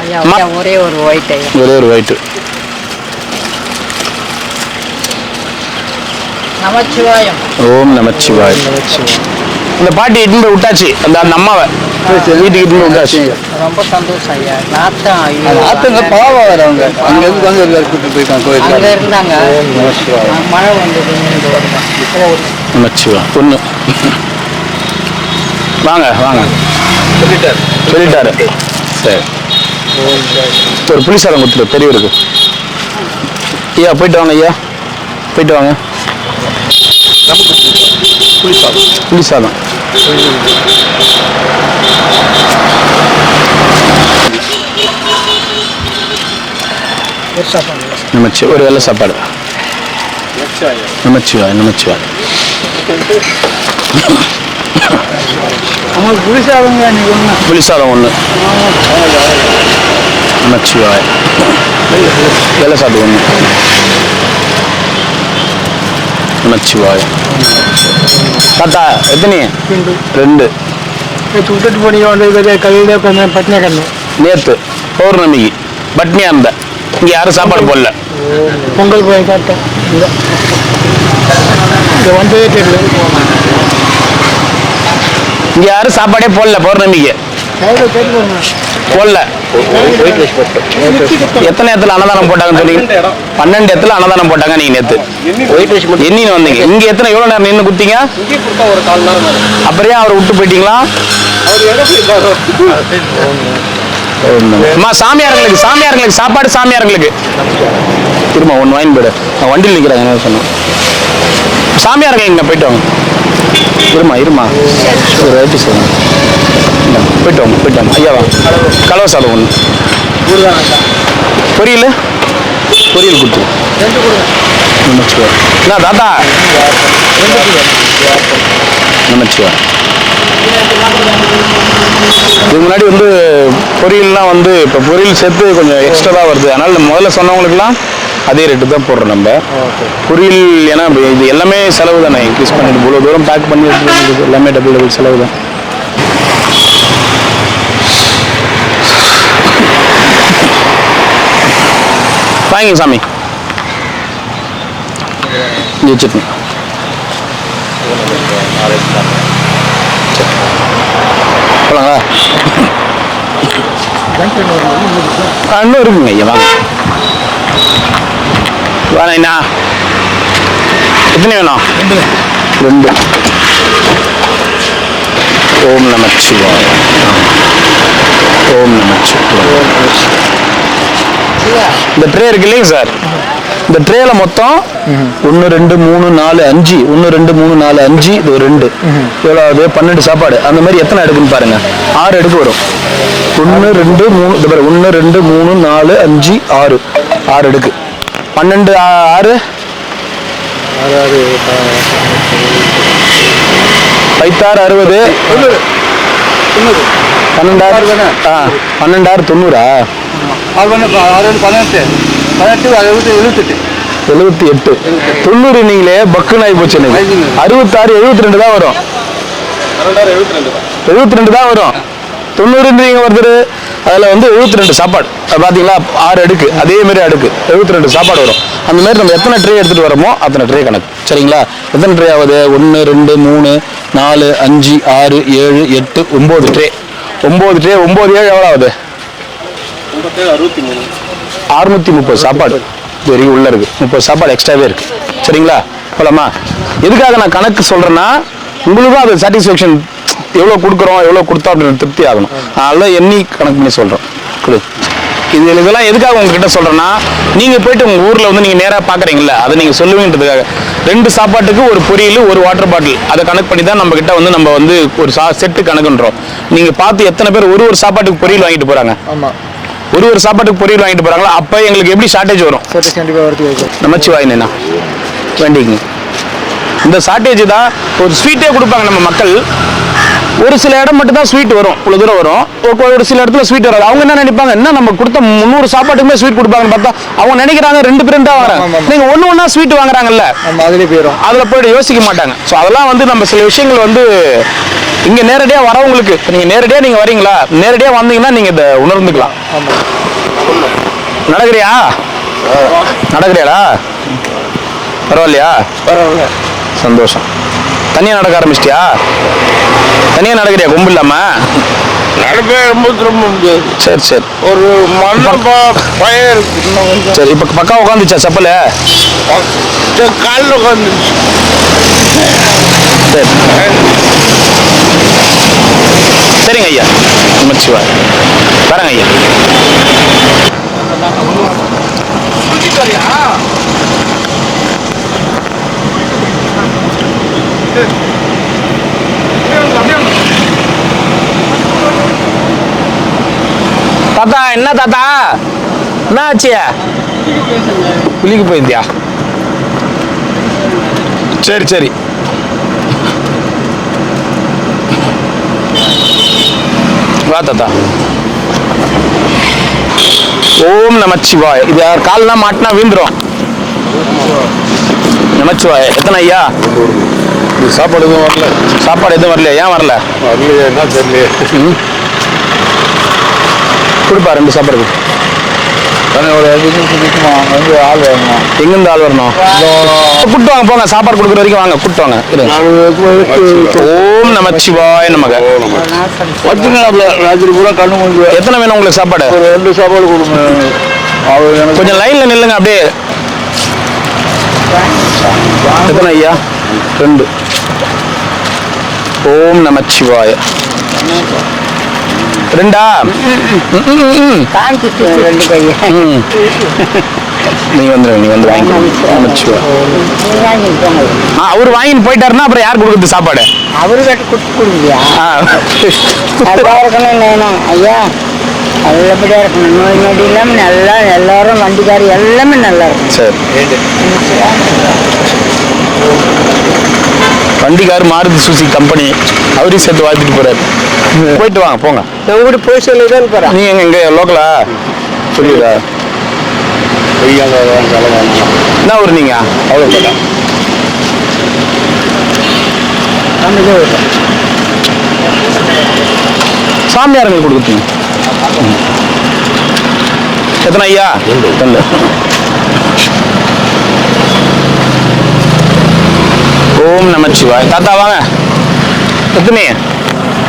ஒரே ஒரு ஒயிட். நமச்சிவாயம். ஓம் நமச்சிவாய். இந்த பாட்டி இட்டுன்னு போய் விட்டாச்சு அந்த அந்த அம்மாவை வீட்டுக்கு இட்டுன்னு போய் விட்டாச்சு. ரொம்ப சந்தோஷம் ஐயா. ஆத்தங்க பாவம் வரவங்க அங்கேருந்து வந்து கூப்பிட்டு போயிருக்காங்க அங்கே கோயிலுக்கு. இருந்தாங்க, மழை வந்தது. நமச்சிவா பொண்ணு வாங்க வாங்க சொல்லிட்டாரு. சரி ஒரு புளி சாதம் கொடுத்துரு பெரியவருக்கு. ஐயா போயிட்டு வாங்க ஐயா, போயிட்டு வாங்க. புளி சாதம் நமச்சி ஒரு வெள்ளை சாப்பாடு. நமச்சிவா நமச்சிவா. புளி சாதம் ஒன்று. நமச்சிவாய். வெள்ளை சாதம் ஒன்று. நமச்சிவாய். தாத்தா எத்தனை? 2. விட்டுட்டு போனீங்க கல்வியில கொஞ்சம் பட்டினியா கண்ணு. நேற்று பௌர்ணமிக்கு பட்னியா இருந்த. இங்கே யாரும் சாப்பாடு போடல. பொங்கல் போய் சாப்பிட்டேன். இங்கே வந்ததே தெரியல. இங்கே யாரும் சாப்பாடே போடல பௌர்ணமிக்கு போடல. எத்தனை இடத்துல அன்னதானம் போட்டாங்கன்னு சொன்னீங்க? 12 இடத்துல அன்னதானம் போட்டாங்க. நீங்க நேற்று எண்ணின்னு வந்தீங்க. இங்க எத்தனை எவ்வளவு நேரம் நின்று குத்தீங்க? அப்புறம் அவரை விட்டு போயிட்டீங்களா? சாமியார்களுக்கு சாப்பாடு சாமியார்களுக்கு திரும்ப ஒன்று வாங்கி போயிடு. நான் வண்டியில் நிற்கிறாங்க என்ன சொன்னேன். சாமியாருங்க இங்க போயிட்டு வாங்க. இருமா ஒரு ரைட்டு சொல்லுங்க. போயிட்டு வாங்க ஐயாவா. கலவை சாதம் ஒன்று. பொரியல் கொடுத்துரு. நமச்சிவா. என்ன தாத்தா நமச்சிவா. இதுக்கு முன்னாடி வந்து பொரியல்லாம் வந்து இப்போ பொரியல் சேர்த்து கொஞ்சம் எக்ஸ்ட்ரா தான் வருது. அதனால முதல்ல சொன்னவங்களுக்குலாம் அதே ரேட்டு தான் போடுறோம் நம்ம. பொரியல் ஏன்னா இது எல்லாமே செலவு தானே. இன்க்ரீஸ் பண்ணிட்டு இவ்வளோ தூரம் பேக் பண்ணி வச்சுருக்கிறது எல்லாமே டபுள் செலவு தான். வாங்க சாமி வச்சுக்கோங்க. போலாங்களா? இன்னும் இருக்குங்க ஐயா. வாங்க வேணா எத்தனை வேணும்? 2. ஓம் நமச்சிவாய. ஓம் நமச்சிவாய. இந்த ட்ரே இருக்கு இல்லைங்க சார், இந்த ட்ரேல மொத்தம் 1 2 3 4 5 1 2 3 4 5 இது 2 எவ்வளவு 12 சாப்பாடு. அந்த மாதிரி எத்தனை அடுக்குன்னு பாருங்க. 6 அடுக்கு வரும். 1 2 3 இது பாரு 1 2 3 4 5 6 6 அடுக்கு. 12 6 5 60 12,000 90. 78 90 நீங்களே பக்குன்னு ஆகி போச்சு. 66 72 தான் வரும். 72 தான் வரும். 90 நீங்க ஒருத்தர் அதில் வந்து 72 சாப்பாடு பார்த்தீங்களா? 6 அடுக்கு அதே மாதிரி அடுக்கு 72 சாப்பாடு வரும். அந்த மாதிரி நம்ம எத்தனை ட்ரே எடுத்துட்டு வரோமோ அத்தனை ட்ரே கணக்கு. சரிங்களா? எத்தனை ட்ரே ஆகுது? 1 2 3 4 5 6 7 8 9 ட்ரே. 9 ட்ரே 9 7 எவ்வளோ ஆகுது? 630 சாப்பாடு வெறி உள்ள இருக்கு. 30 சாப்பாடு எக்ஸ்ட்ராவே இருக்கு. சரிங்களா? போலாமா? எதுக்காக நான் கணக்கு சொல்றேன்னா உங்களுக்கும் அது சாட்டிஸ்ஃபேக்ஷன் எவ்வளோ கொடுக்குறோம் எவ்வளோ கொடுத்தோம் அப்படின்னு திருப்தி ஆகணும். அதனால எண்ணி கணக்கு பண்ணி சொல்கிறோம். இதெல்லாம் எதுக்காக உங்ககிட்ட சொல்கிறேன்னா நீங்கள் போயிட்டு உங்கள் ஊரில் வந்து நீங்கள் நேராக பார்க்குறீங்களா அதை நீங்கள் சொல்லுவீன்றதுக்காக. 2 சாப்பாட்டுக்கு ஒரு பொரியல் ஒரு வாட்டர் பாட்டில் அதை கணக்கு பண்ணி தான் நம்ம கிட்ட வந்து நம்ம வந்து ஒரு செட்டு கணக்குன்றோம். நீங்கள் பார்த்து எத்தனை பேர் ஒரு சாப்பாட்டுக்கு பொரியல் வாங்கிட்டு போகிறாங்க? ஆமாம், ஒரு சாப்பாட்டுக்கு பொரியல் வாங்கிட்டு போகிறாங்களா? அப்போ எங்களுக்கு எப்படி ஷார்ட்டேஜ் வரும்? நமச்சிவாயினா வேண்டிங்க. இந்த ஷார்ட்டேஜ் தான் ஒரு ஸ்வீட்டே கொடுப்பாங்க நம்ம மக்கள். ஒரு சில இடம் மட்டும் தான் ஸ்வீட் வரும், இவ்வளோ தூரம் வரும். ஒரு சில இடத்துல ஸ்வீட் வராது. அவங்க என்ன நினைப்பாங்க, என்ன நம்ம கொடுத்த 300 சாப்பாட்டுக்குமே ஸ்வீட் கொடுப்பாங்கன்னு பார்த்தா அவங்க நினைக்கிறாங்க 2 பேரும் தான் வாங்குறாங்க. நீங்கள் ஒன்று ஸ்வீட் வாங்குறாங்கல்ல, அதில் போய்ட்டு யோசிக்க மாட்டாங்க. ஸோ அதெல்லாம் வந்து நம்ம சில விஷயங்கள் வந்து இங்கே நேரடியாக வரவங்களுக்கு நீங்கள் நேரடியாக வரீங்களா, நேரடியாக வந்தீங்கன்னா நீங்கள் இதை உணர்ந்துக்கலாம். நடக்கிறியாடா? பரவாயில்லையா? சந்தோஷம். தனியாக நடக்க ஆரம்பிச்சிட்டியா? தனியாக நடக்கிறியா கொம்பு இல்லாம? நடப்பே ரொம்ப முடியாது. சரி சரி ஒரு மண்ணப்பா பயிர் சரி. இப்போ பக்கா உட்காந்துச்சா செப்பல்? காலில் உட்காந்துருச்சு. சரி சரிங்க ஐயா. நமச்சிவா வரேங்க ஐயா. தாத்தா என்ன தாத்தா என்ன ஆச்சு? குளிக்கு போயிருந்தியா? சரி சரி. வா தாத்தா. ஓம் நமச்சிவாய். இது கால்லாம் மாட்டினா வீந்துரும். நமச்சிவாய். எத்தனை ஐயா? சாப்பாடு எதுவும் வரல. சாப்பாடு எதுவும் வரலையா? ஏன் வரல? வரலையே, என்ன தெரியலையே. கொடுப்பா 2 சாப்பாடு கொடு. ஒரு 5 நிமிஷம் நிற்குமா? வந்து ஆள் வரணும். எங்கேருந்து ஆள் வரணும்? கூட்டு வாங்க போங்க. சாப்பாடு கொடுக்குற வரைக்கும் வாங்க. கூட்டு வாங்க. ஓம் நமச்சிவாய் நமக. ராத்திரி பூரா கண்ணு முடிஞ்சு. எத்தனை வேணும் உங்களுக்கு சாப்பாடு? ஒரு 2 சாப்பாடு கொடுங்க. கொஞ்சம் லைன்ல நில்லுங்க அப்படியே. எத்தனை ஐயா? 2. ஓம் நமச்சிவாய. 2ஆ? நீங்க வந்து வாங்கிக்கோங்க. நமச்சிவாய. அவரு வாங்கிட்டு போயிட்டாருன்னா அப்புறம் யார் கொடுக்குறது சாப்பாடு? அவரு கிட்ட கொடுக்குறியா? நல்லா இருக்கணும் வேணும் ஐயா. நல்லபடியா இருக்கணும். நோய் நொடி இல்லாம நல்லா எல்லாரும் வண்டிக்காரி எல்லாமே நல்லா இருக்கும். சரி. வண்டிக்காரு மாருதி சுசுகி கம்பெனி அவரையும் சேர்த்து வாழ்த்துட்டு போறாரு. போயிட்டு வாங்க போங்க. நான் கூட போய் சொல்லிதான் போறேன். நீங்க எங்க லோக்கலா? சொல்லிடுறா. என்ன ஊர் நீங்க? அவ்வளோ சாமியாருங்களுக்கு கொடுக்குறீங்க. எத்தனை ஐயா? 2. ஓம் நமச்சிவாய். தாத்தா வாங்க. எத்தனை?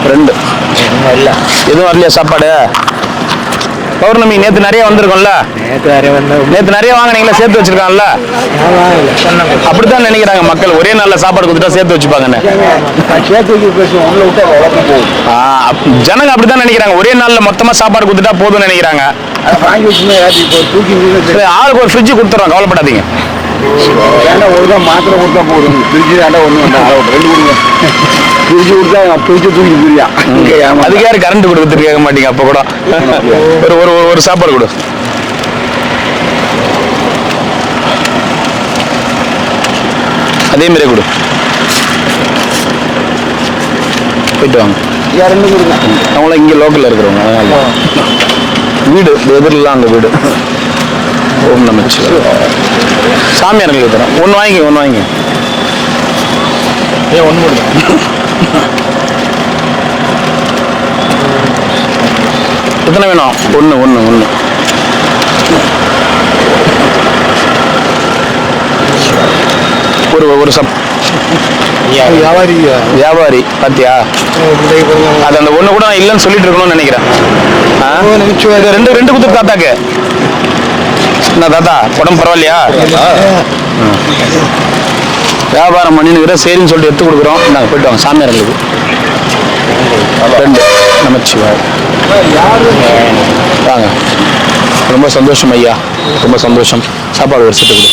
2. எதுவும் வரலையா சாப்பாடு? பௌர்ணமி நேற்று நிறைய வந்திருக்கோம்ல. நேற்று நிறைய வாங்கினீங்களா? சேர்த்து வச்சிருக்காங்கல்ல. அப்படித்தான் நினைக்கிறாங்க மக்கள். ஒரே நாள்ல சாப்பாடு கொடுத்துட்டா சேர்த்து வச்சுப்பாங்கன்னு. ஜனங்க அப்படித்தான் நினைக்கிறாங்க. ஒரே நாள்ல மொத்தமா சாப்பாடு கொடுத்துட்டா போதும்னு நினைக்கிறாங்க. ஆளுக்கு ஒரு ஃப்ரிட்ஜ் கொடுத்துறோம், கவலைப்படாதீங்க. மாத்திரை கொடுத்தா போதும். ஃப்ரிட்ஜ் ஒன்று 2 கொடுங்க. ஃப்ரிட்ஜ் கொடுத்தா ஃப்ரிட்ஜ் தூக்கி புரியா. அதுக்கு யாரு கரண்ட் கொடுத்துட்டு கேட்க மாட்டீங்க? அப்போ கூட ஒரு சாப்பாடு கொடு. அதே மாதிரியே கொடு. போயிட்டு வாங்க. 2 கொடுங்க. அவங்களாம் இங்கே லோக்கலில் இருக்கிறவங்க. அதனால வீடு எதிரிலாம் அந்த வீடு. ஓம் நமச்சிவாய. சாமியாருக்கு தரோம். ஒன்று வாங்கி. ஏன் 1 கொடுங்க. எத்தனை வேணும்? 1. ஒரு வியாபாரி பாத்தியா? அது அந்த 1 கூட நான் இல்லைன்னு சொல்லிட்டு இருக்கணும்னு நினைக்கிறேன். 2 குத்து தாத்தாக்கு. என்ன தாத்தா உடம்பு பரவாயில்லையா? வியாபாரம் பண்ணின்னு சரின்னு சொல்லிட்டு எடுத்து கொடுக்குறோம். நாங்கள் போயிட்டு வாங்க. சாமியார்களுக்கு 2. நமச்சிவாய். வாங்க. ரொம்ப சந்தோஷம் ஐயா, ரொம்ப சந்தோஷம். சாப்பாடு ஒரு செட்டு கொடு.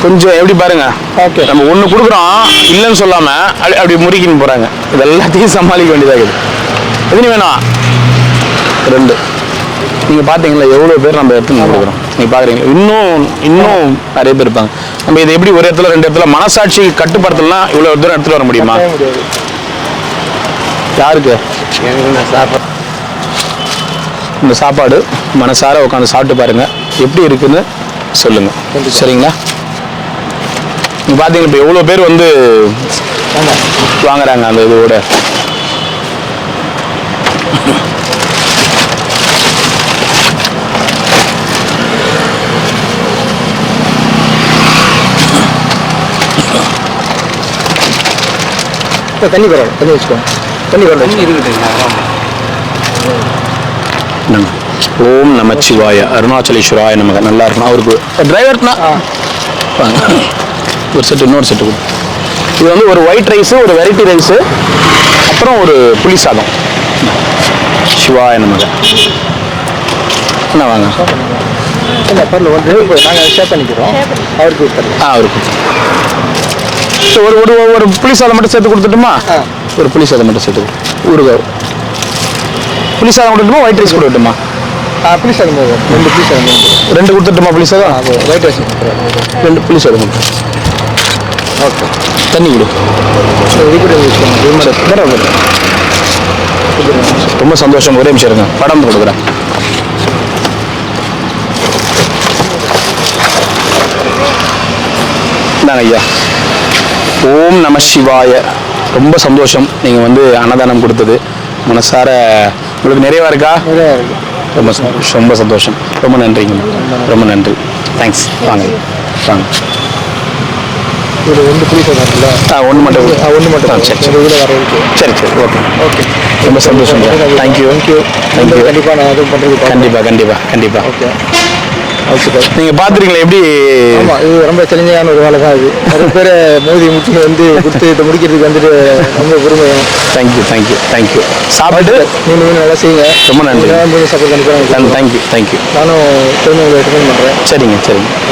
கொஞ்சம் எப்படி பாருங்க, நம்ம 1 கொடுக்குறோம் இல்லைன்னு சொல்லாம அப்படி முறிக்கின்னு போறாங்க. இது எல்லாத்தையும் சமாளிக்க வேண்டியதாக இருக்குது. எதுன்னு வேணும்? 2. நீங்க பாத்தீங்களா எவ்வளவு பேர் நம்ம எடுத்து கொடுக்குறோம். நீங்க பாக்குறீங்க, இன்னும் நிறைய பேர் இருப்பாங்க. நம்ம இதை எப்படி ஒரு இடத்துல 2 இடத்துல மனசாட்சி கட்டுப்படுத்தலாம் இவ்வளவு தூரம் எடுத்துட்டு வர முடியுமா? யாருக்கு? இந்த சாப்பாடு மனசார உட்காந்து சாப்பிட்டு பாருங்க, எப்படி இருக்குன்னு சொல்லுங்க. சரிங்களா? நீங்க பாத்தீங்கன்னா இப்ப எவ்வளவு பேர் வந்து வாங்குறாங்க அந்த இதோட. தண்ணி பரவாயில்ல, தண்ணி வச்சுக்கோங்க. தண்ணி பரவாயில்ல ஓம் நமச்சிவாய அருணாச்சலேஸ்வராய நமக. நல்லா இருக்கணும் அவருக்கு டிரைவர்னா ஒரு செட்டு இன்னொரு செட்டு கொடு. இது வந்து ஒரு ஒயிட் ரைஸு, ஒரு வெரைட்டி ரைஸு, அப்புறம் ஒரு புளி சாதம். சிவாய நமக. என்ன வாங்க இல்லை பரவாயில்ல, நாங்கள் ஷேர் பண்ணிக்கிறோம். அவருக்கு கொடுத்துருங்க. அவருக்கு ஒரு ஒரு ஒரு புளி சாதம் மட்டும் சேர்த்து கொடுத்துட்டுமா? ஒரு புளி சாதம் மட்டும் சேர்த்து ஊறுகாய். புளி சாதம் கொடுத்துட்டுமா, ஒயிட் ரைஸ் கொடுத்துட்டுமா? புளி சாதம் 2 புளி சாதம் 2 கொடுத்துட்டுமா புளி சாதம்? அது ஒயிட் ரைஸ் 2 புளி சாதம் மட்டும். ஓகே. தண்ணி கொடு. ரொம்ப சந்தோஷம். ஒரே நிமிஷம் இருங்க, படம் கொடுக்குறேன். இந்தாங்க ஐயா. ஓம் நம சிவாய. ரொம்ப சந்தோஷம் நீங்கள் வந்து அன்னதானம் கொடுத்தது. மனசார உங்களுக்கு நிறைவா இருக்கா? ரொம்ப சந்தோஷம், ரொம்ப சந்தோஷம். ரொம்ப நன்றிங்க, ரொம்ப நன்றி. தேங்க்ஸ். வாங்க வாங்க. ஒரு 2 புளி சாதம் இல்லை? ஒன்று மட்டும். ஒன்று மட்டும். சரி சரி இதில் வர இருக்கு. சரி சரி ஓகே ஓகே. ரொம்ப சந்தோஷம். Thank you thank you. கண்டிப்பாக நான் எதுவும் பண்ணுறது. கண்டிப்பாக. ஓகே. Okay sir. நீங்கள் பார்த்துருக்கீங்களா எப்படி? ஆமாம், இது ரொம்ப சேலஞ்சிங்கான ஒரு வேலை தான். இது நிறைய பேரை மோதி முட்டி வந்து கொடுத்து இதை முடிக்கிறதுக்கு வந்துட்டு ரொம்ப பெருமை. தேங்க்யூ. சாப்பிட்டு நீங்கள் நல்லா செய்யுங்க. ரொம்ப நன்றி. சப்போர்ட் பண்ணிக்கிறேன். தேங்க்யூ. நானும் திரும்ப உங்களை ரெக்கமெண்ட் பண்ணுறேன். சரிங்க.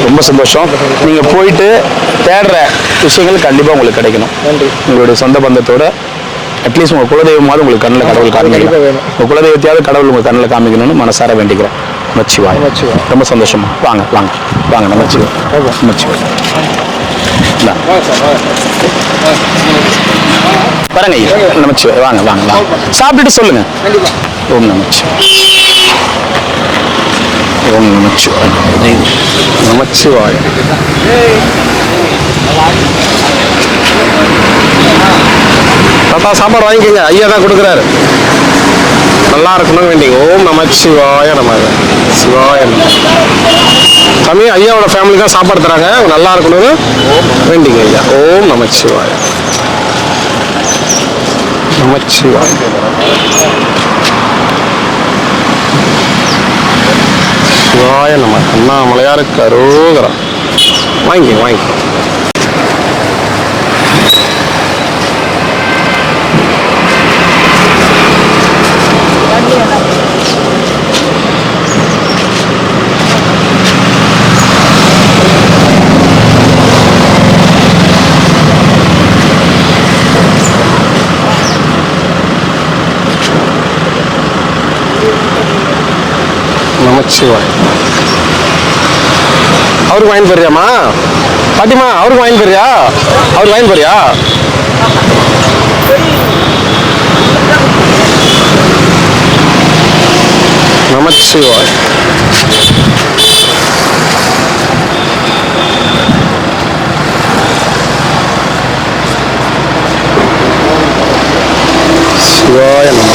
ரொம்ப சந்தோஷம். நீங்கள் போயிட்டு தேடுற விஷயங்கள் கண்டிப்பாக உங்களுக்கு கிடைக்கணும். நன்றி. உங்களுடைய சொந்த பந்தத்தோட அட்லீஸ்ட் உங்கள் குலதெய்வமாவது உங்களுக்கு கண்ணில் கடவுள் காமிக்கணும். உங்கள் குலதெய்வத்தையாவது கடவுள் உங்கள் கண்ணில் காமிக்கணும்னு மனசார வேண்டிக்கிறோம். நமச்சிவாய். ரொம்ப சந்தோஷமா. வாங்க நமச்சிவாய். வரங்க ஐயா. நமச்சிவாய். வாங்க சாப்பிட்டுட்டு சொல்லுங்க. ஓம் நமச்சிவாய். தாத்தா சாப்பாடு வாங்கிக்கோங்க, ஐயா தான் கொடுக்குறாரு. நல்லா இருக்கணும்னு வேண்டி. ஓம் நமச்சிவாய நமக. சிவாய நமக. சாமி ஐயாவோட ஃபேமிலி தான் சாப்பாடு தராங்க, நல்லா இருக்கணும்னு வேண்டிங்க ஐயா. ஓம் நமச்சிவாய. சிவாய நமக. அண்ணாமலையாருக்கு அரோகரா. வாங்கிக்கோ. நமச்சிவாய். அவருக்கு வாங்கி போறியாமா? பாட்டிமா அவருக்கு வாங்கி போறியா? நமச்சிவாய். சிவாய நம.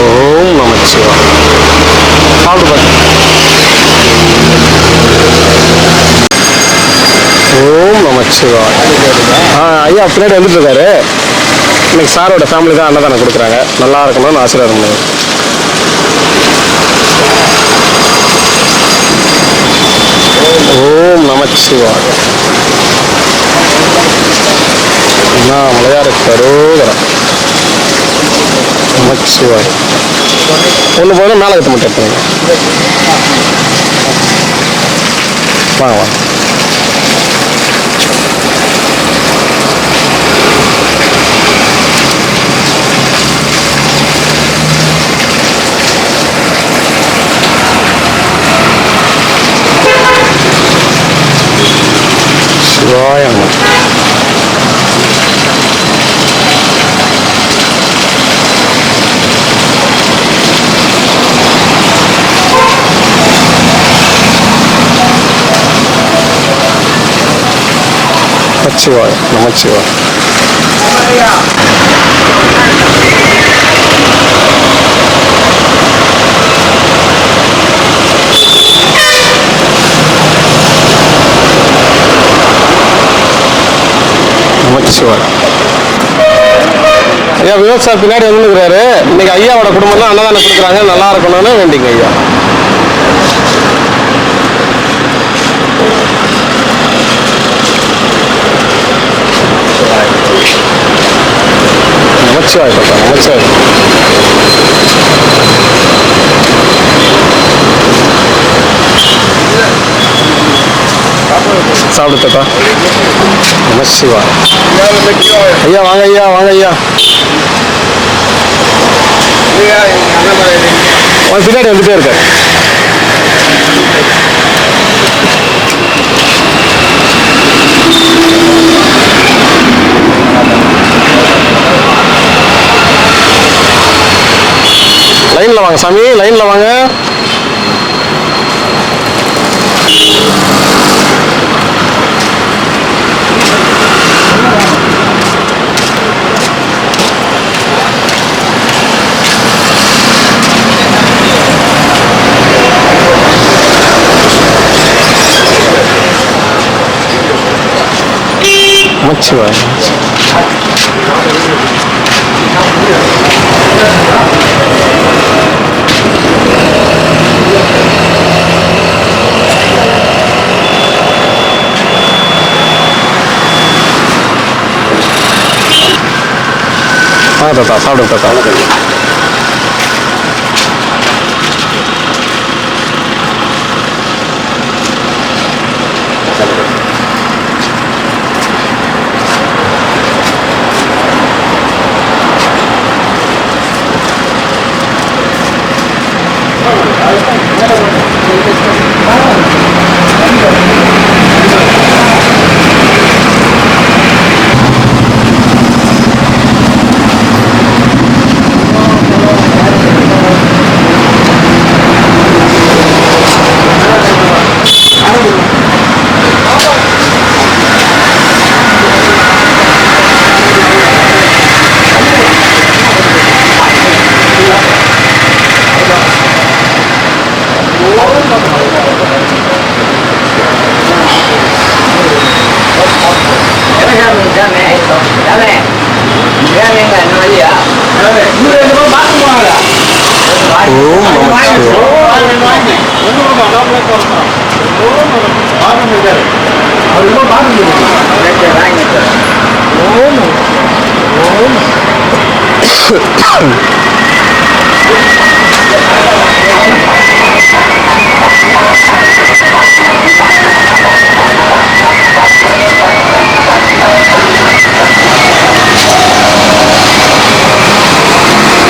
ஓம் நமச்சிவாய். சாப்பிட்டு பாரு. ஓம் நமச்சிவாய். ஐயா பின்னாடி வந்துட்டு இருக்காரு. இன்னைக்கு சாரோட ஃபேமிலி தான் அன்னதானம் கொடுக்குறாங்க. நல்லா இருக்கணும்னு ஆசீர்வாதம் பண்ணுங்க. ஓம் நமச்சிவாய். அண்ணாமலையாருக்கு அரோகரா. நமச்சிவாய். ஒன்று போதும், மேலே கட்ட மட்டும் எடுத்துங்க. வாங்க. சிவாய நம. நமச்சிவாய். நமச்சிவாய். நமச்சிவாய். ஐயா விவசாய பின்னாடி வந்துருக்கிறாரு. இன்னைக்கு ஐயாவோட குடும்பம் தான் அன்னதானம் கொடுக்குறாங்க, நல்லா இருக்கணும்னு வேண்டிங்க ஐயா. நமச்சிவாய் பாப்பா, நமச்சிவாய். சாப்பிடுத்தா. நமச்சிவாய். ஐயா வாங்க ஐயா, வாங்க ஐயா. அவன் பின்னாடி வந்துட்டே இருக்க. லைன்ல வாங்க சாமி, லைன்ல வாங்க. நமச்சிவாய். தாத்தா சாப்பிடு தாத்தா.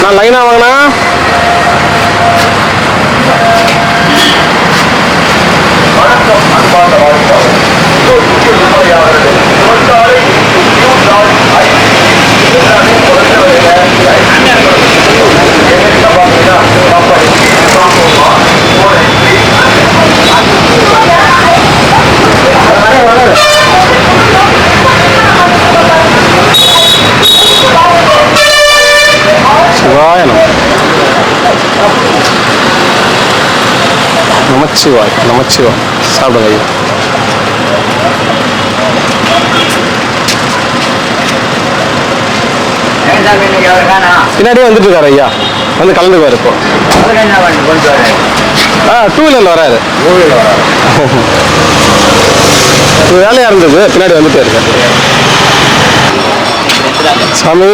நான் லைனா வாங்கினா நமச்சிவாய். நமச்சிவாய். சாப்பிடுங்க ஐயா. பின்னாடியே வந்துட்டு இருக்காரு ஐயா, வந்து கலந்துக்குவார் இப்போ. டூ வீலர்ல வராரு. வேலையா இருந்தது, பின்னாடி வந்துட்டே இருக்காரு. சாமி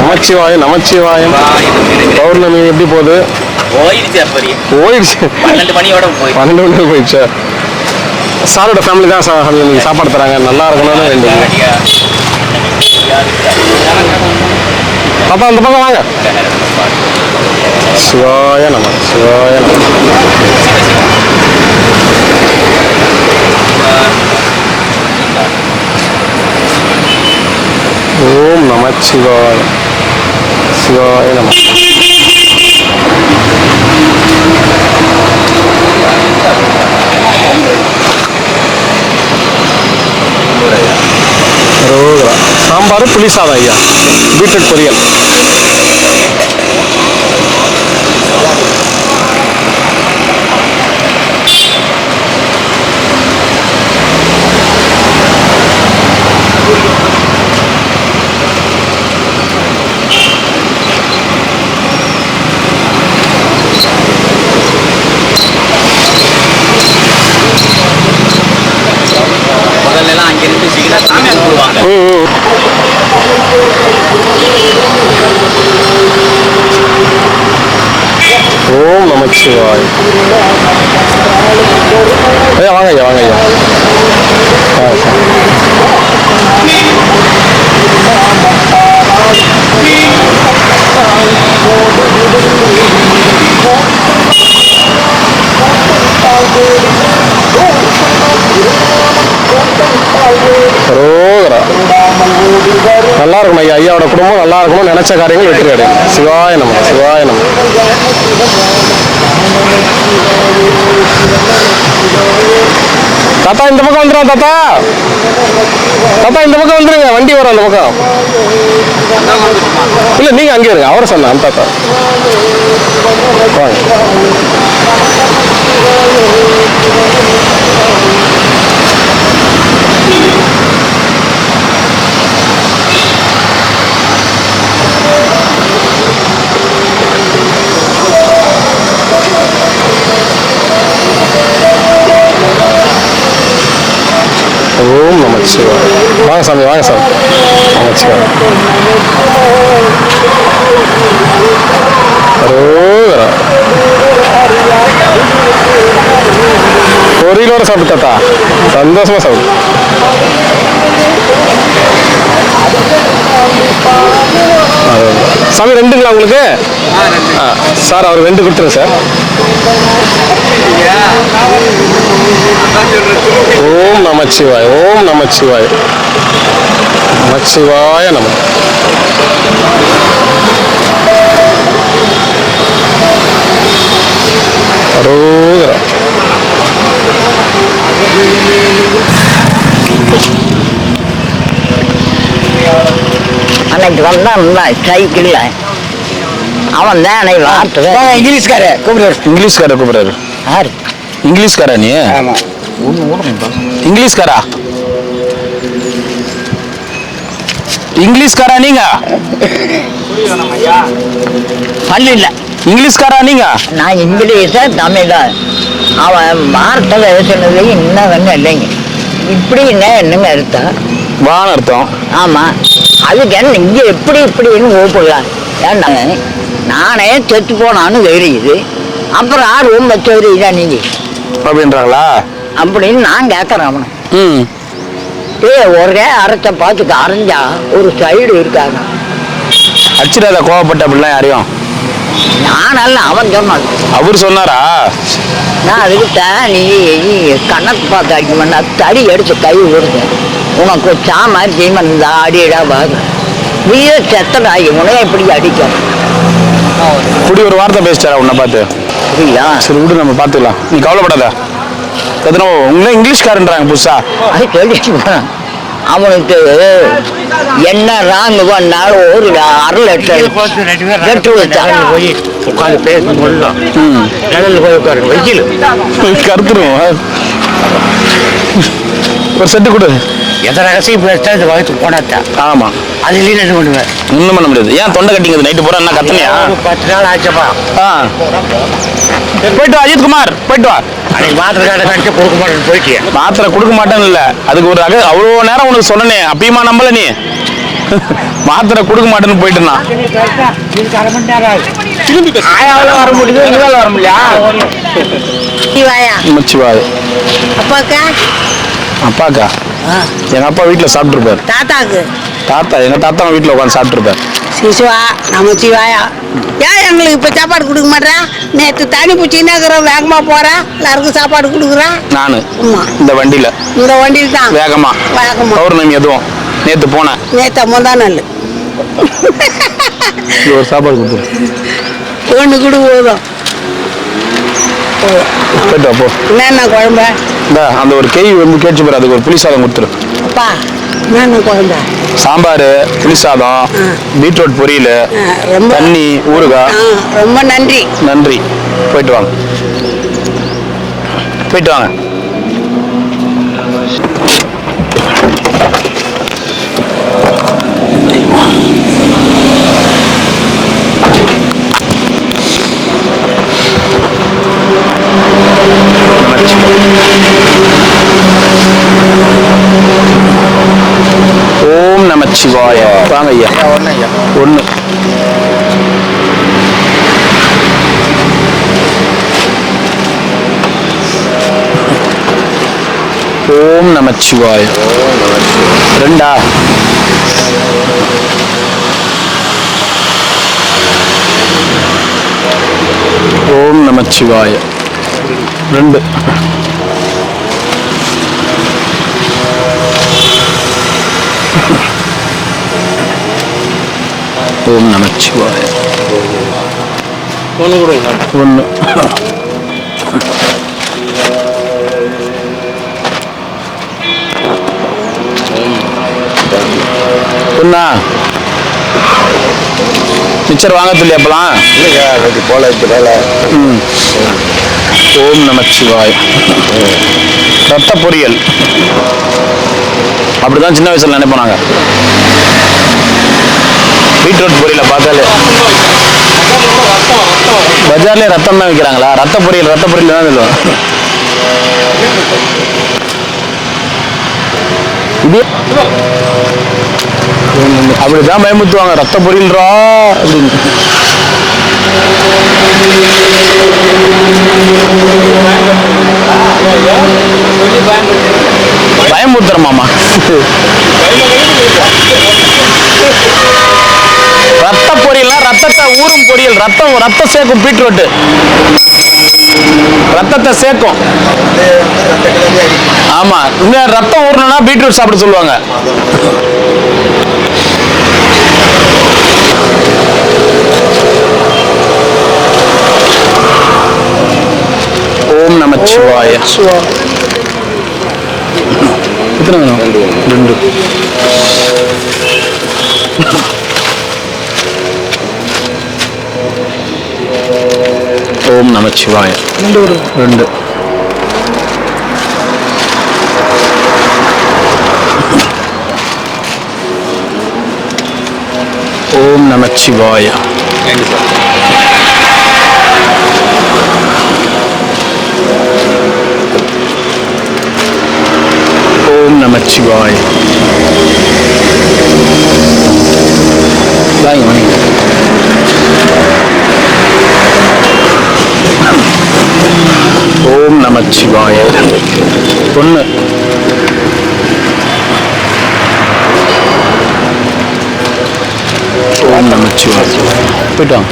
நமச்சிவாயம், நமச்சிவாயம். பௌர்ணமி எப்படி போகுது? போயிடுச்சு. 12 மணி போயிடுச்சு. சாரோட ஃபேமிலி தான் இன்னைக்கு சாப்பாடு தராங்க, நல்லா இருக்கணும்னு வேண்டிய. பாப்பா அந்த பக்கம் வாங்க. சிவாய நம, சிவாய நம. ஓம் நமச்சிவாய, சிவாய நம. சாம்பார் புளி சாதம் ஐயா, பீட்ரூட் பொரியல். நமச்சிவாய். ஐயா வாங்க ஐயா, வாங்க ஐயா. நல்லா இருக்கணும் ஐயா. ஐயாவோட குடும்பம் நல்லா இருக்கணும். நினைச்ச காரியங்கள் வெற்றி அடையும். சிவாய நம, சிவாய நம. தாத்தா இந்த பக்கம் வந்துடும். தாத்தா தாத்தா இந்த பக்கம் வந்துருங்க. வண்டி வரும் அந்த பக்கம். இல்ல நீங்க அங்கே இருங்க. அவரை சொன்ன அந்த தாத்தா வாங்க. ஓம் நமச்சிவாய். வாங்க சாமி, வாங்க சாமி. நமச்சிவாய். அரோகரா. ஒரு கிலோட சாப்பிட்டு தாத்தா சந்தோஷமா சாப்பிடு. சாமி ரெண்டுங்களா உங்களுக்கு? சார் அவர் 2 கொடுத்துருங்க சார். ஓம் நமச்சிவாய். ஓம் நமச்சிவாய். நமச்சிவாய நம. அரோகரா. அன்னைக்கு வந்தான் சைக்கிள்ல, அவன் தான் அன்னைக்கு வார்த்தை. இங்கிலீஷ்கார கூப்பிடுறாரு. இங்கிலீஷ்கார கூப்பிடுறாரு. யாரு? இங்கிலீஷ்காரா நீ? இங்கிலீஷ்காரா? இங்கிலீஷ்காரா நீங்க? பள்ளி இல்லை. இங்கிலீஷ்காரா நீங்க? நான் இங்கிலீஷா தமிழா? அவன் வார்த்தை பேசுனது இன்னும் இல்லைங்க. இப்படி என்னங்க அர்த்தம்? வான்னு அர்த்தம். ஆமா, அதுக்கு என்ன இங்க எப்படி இப்படின்னு கூப்பிடலாம்? ஏண்டா நானே செத்து போனான்னு தெரியுது, அப்புறம் யார் ரூம் வச்ச தெரியுதா நீங்க அப்படின்றாங்களா அப்படின்னு நான் கேட்கறேன் அவனை. ஒரே அரைச்ச பார்த்துட்டு அரைஞ்சா ஒரு சைடு இருக்காங்க. அடிச்சிடாத கோவப்பட்ட அப்படிலாம் யாரையும். நானல்ல, அவன் சொன்னான். அவர் சொன்னாரா? நான் அதுக்கிட்ட நீ கணக்கு பார்த்து அடிக்க வேண்டாம், தடி எடுத்து கை கொடுத்து உனக்கு சாமாரி ஜீமன் இந்த அடிடா பாரு வீர செத்தடா, உனைய இப்படி அடிக்க இப்படி ஒரு வார்த்தை பேசிட்டாரா உன்னை பார்த்து? புரியா? சரி விடு, நம்ம பார்த்துக்கலாம், நீ கவலைப்படாத. எத்தனை உங்களே இங்கிலீஷ்காரன்றாங்க புதுசா. அது சொல்லிட்டு போறான். அவனுக்கு என்ன ராங்கு பண்ணாலும் ஒரு 1/2 லட்சம் கட்டு வச்சாங்க. போய் உட்காந்து பேச முடியல, நிழல் போய் உட்காரு வெயில் கருத்துருவோம். ஒரு செட்டு கொடு. எத்தனை ரகசியம் பேசிட்டா இந்த வகுத்து போனாத்தான். ஆமா, அது இல்லைன்னு என்ன பண்ணுவேன்? ஒன்றும் பண்ண முடியாது. ஏன் தொண்டை கட்டிங்கிறது? நைட்டு போற என்ன கத்தனையா? 10 நாள் ஆச்சப்பா. போயிட்டு வா அஜித் குமார், போயிட்டு வா. அன்னைக்கு மாத்திரை கடிச்சு கொடுக்க மாட்டேன்னு போயிட்டியா? மாத்திரை கொடுக்க மாட்டேன்னு இல்லை, அதுக்கு ஒரு அவ்வளோ நேரம் உனக்கு சொன்னனே, அப்பயுமா நம்பல நீ? மாத்திரை கொடுக்க மாட்டேன்னு போயிட்டு இருந்தான். வர முடியுது, இங்களால வர முடியா? மச்சிவாய். அப்பாக்கா? அப்பாக்கா? எங்க அப்பா வீட்டுல சாப்பிட்டுருப்பாரு. தாத்தாக்கு? தாத்தா, எங்க தாத்தா வீட்டுல உட்காந்து சாப்பிட்டுருப்பாரு. சிசுவா நமச்சிவாயா. ஏன் எங்களுக்கு இப்ப சாப்பாடு கொடுக்க மாட்டேன்? நேற்று தண்ணி பூச்சின்னா வேகமா போறேன், எல்லாருக்கும் சாப்பாடு கொடுக்குறேன் நானு இந்த வண்டியில, இந்த வண்டியில் தான் வேகமா வேகமா. பௌர்ணமி எதுவும் நேத்து போனேன். நேற்று முந்தா நாள் ஒரு சாப்பாடு கொடுத்துரு. ஒன்று கூட போதும். போயிட்டு அப்போ என்னென்ன குழம்பு? அந்த ஒரு கை வந்து கேட்டு பாரு, அதுக்கு ஒரு புளி சாதம் கொடுத்துரு. அப்பா என்னென்ன குழம்பு? சாம்பார், புளி சாதம், பீட்ரூட் பொரியல், ரொம்ப தண்ணி, ஊறுகாய். ரொம்ப நன்றி. நன்றி. போயிட்டு வாங்க, போயிட்டு வாங்க. ஓம் நமச்சிவாய. வாங்க ஐயா. ஒன்று ஓம் நமச்சிவாய. ரெண்டா? ஓம் நமச்சிவாய. ரெண்டு. ஓம் நமச்சிவாய. ஒன்று. ஒண்ணா? மிச்சர் வாங்க சொல்லி அப்பலாம் போல வேலை. ஓம் நமச்சிவாய். ரத்த பொரியல் அப்படிதான் சின்ன வயசுல நினைப்போம் நாங்க. பீட்ரூட் பொரியல பார்த்தாலே பஜார்லயே ரத்தம் தான் விற்கிறாங்களா? ரத்த பொரியல் தான் சொல்லுவோம். இது அப்படிதான் பயமுத்துவாங்க, ரத்த பொரியல்ரா அப்படின்னு. பயமுத்துறமாமா. ரத்த பொரியல்னா ரத்தத்தை ஊறும் பொரியல். ரத்தம் சேர்க்கும் பீட்ரூட், ரத்தத்தை சேர்க்கும். ஆமா, இந்த ரத்தம் ஊறணும்னா பீட்ரூட் சாப்பிட சொல்லுவாங்க. ஓம் நமச்சிவாய. எத்தனை வேணும்? ரெண்டு. ஓம் நமச்சிவாய. ரெண்டு. ஓம் நமச்சிவாய. ஓம் நமச்சிவாய. ஓம் நமச்சிவாய. ஒன்று. ஓம் நமச்சிவாய. போயிட்டோம்.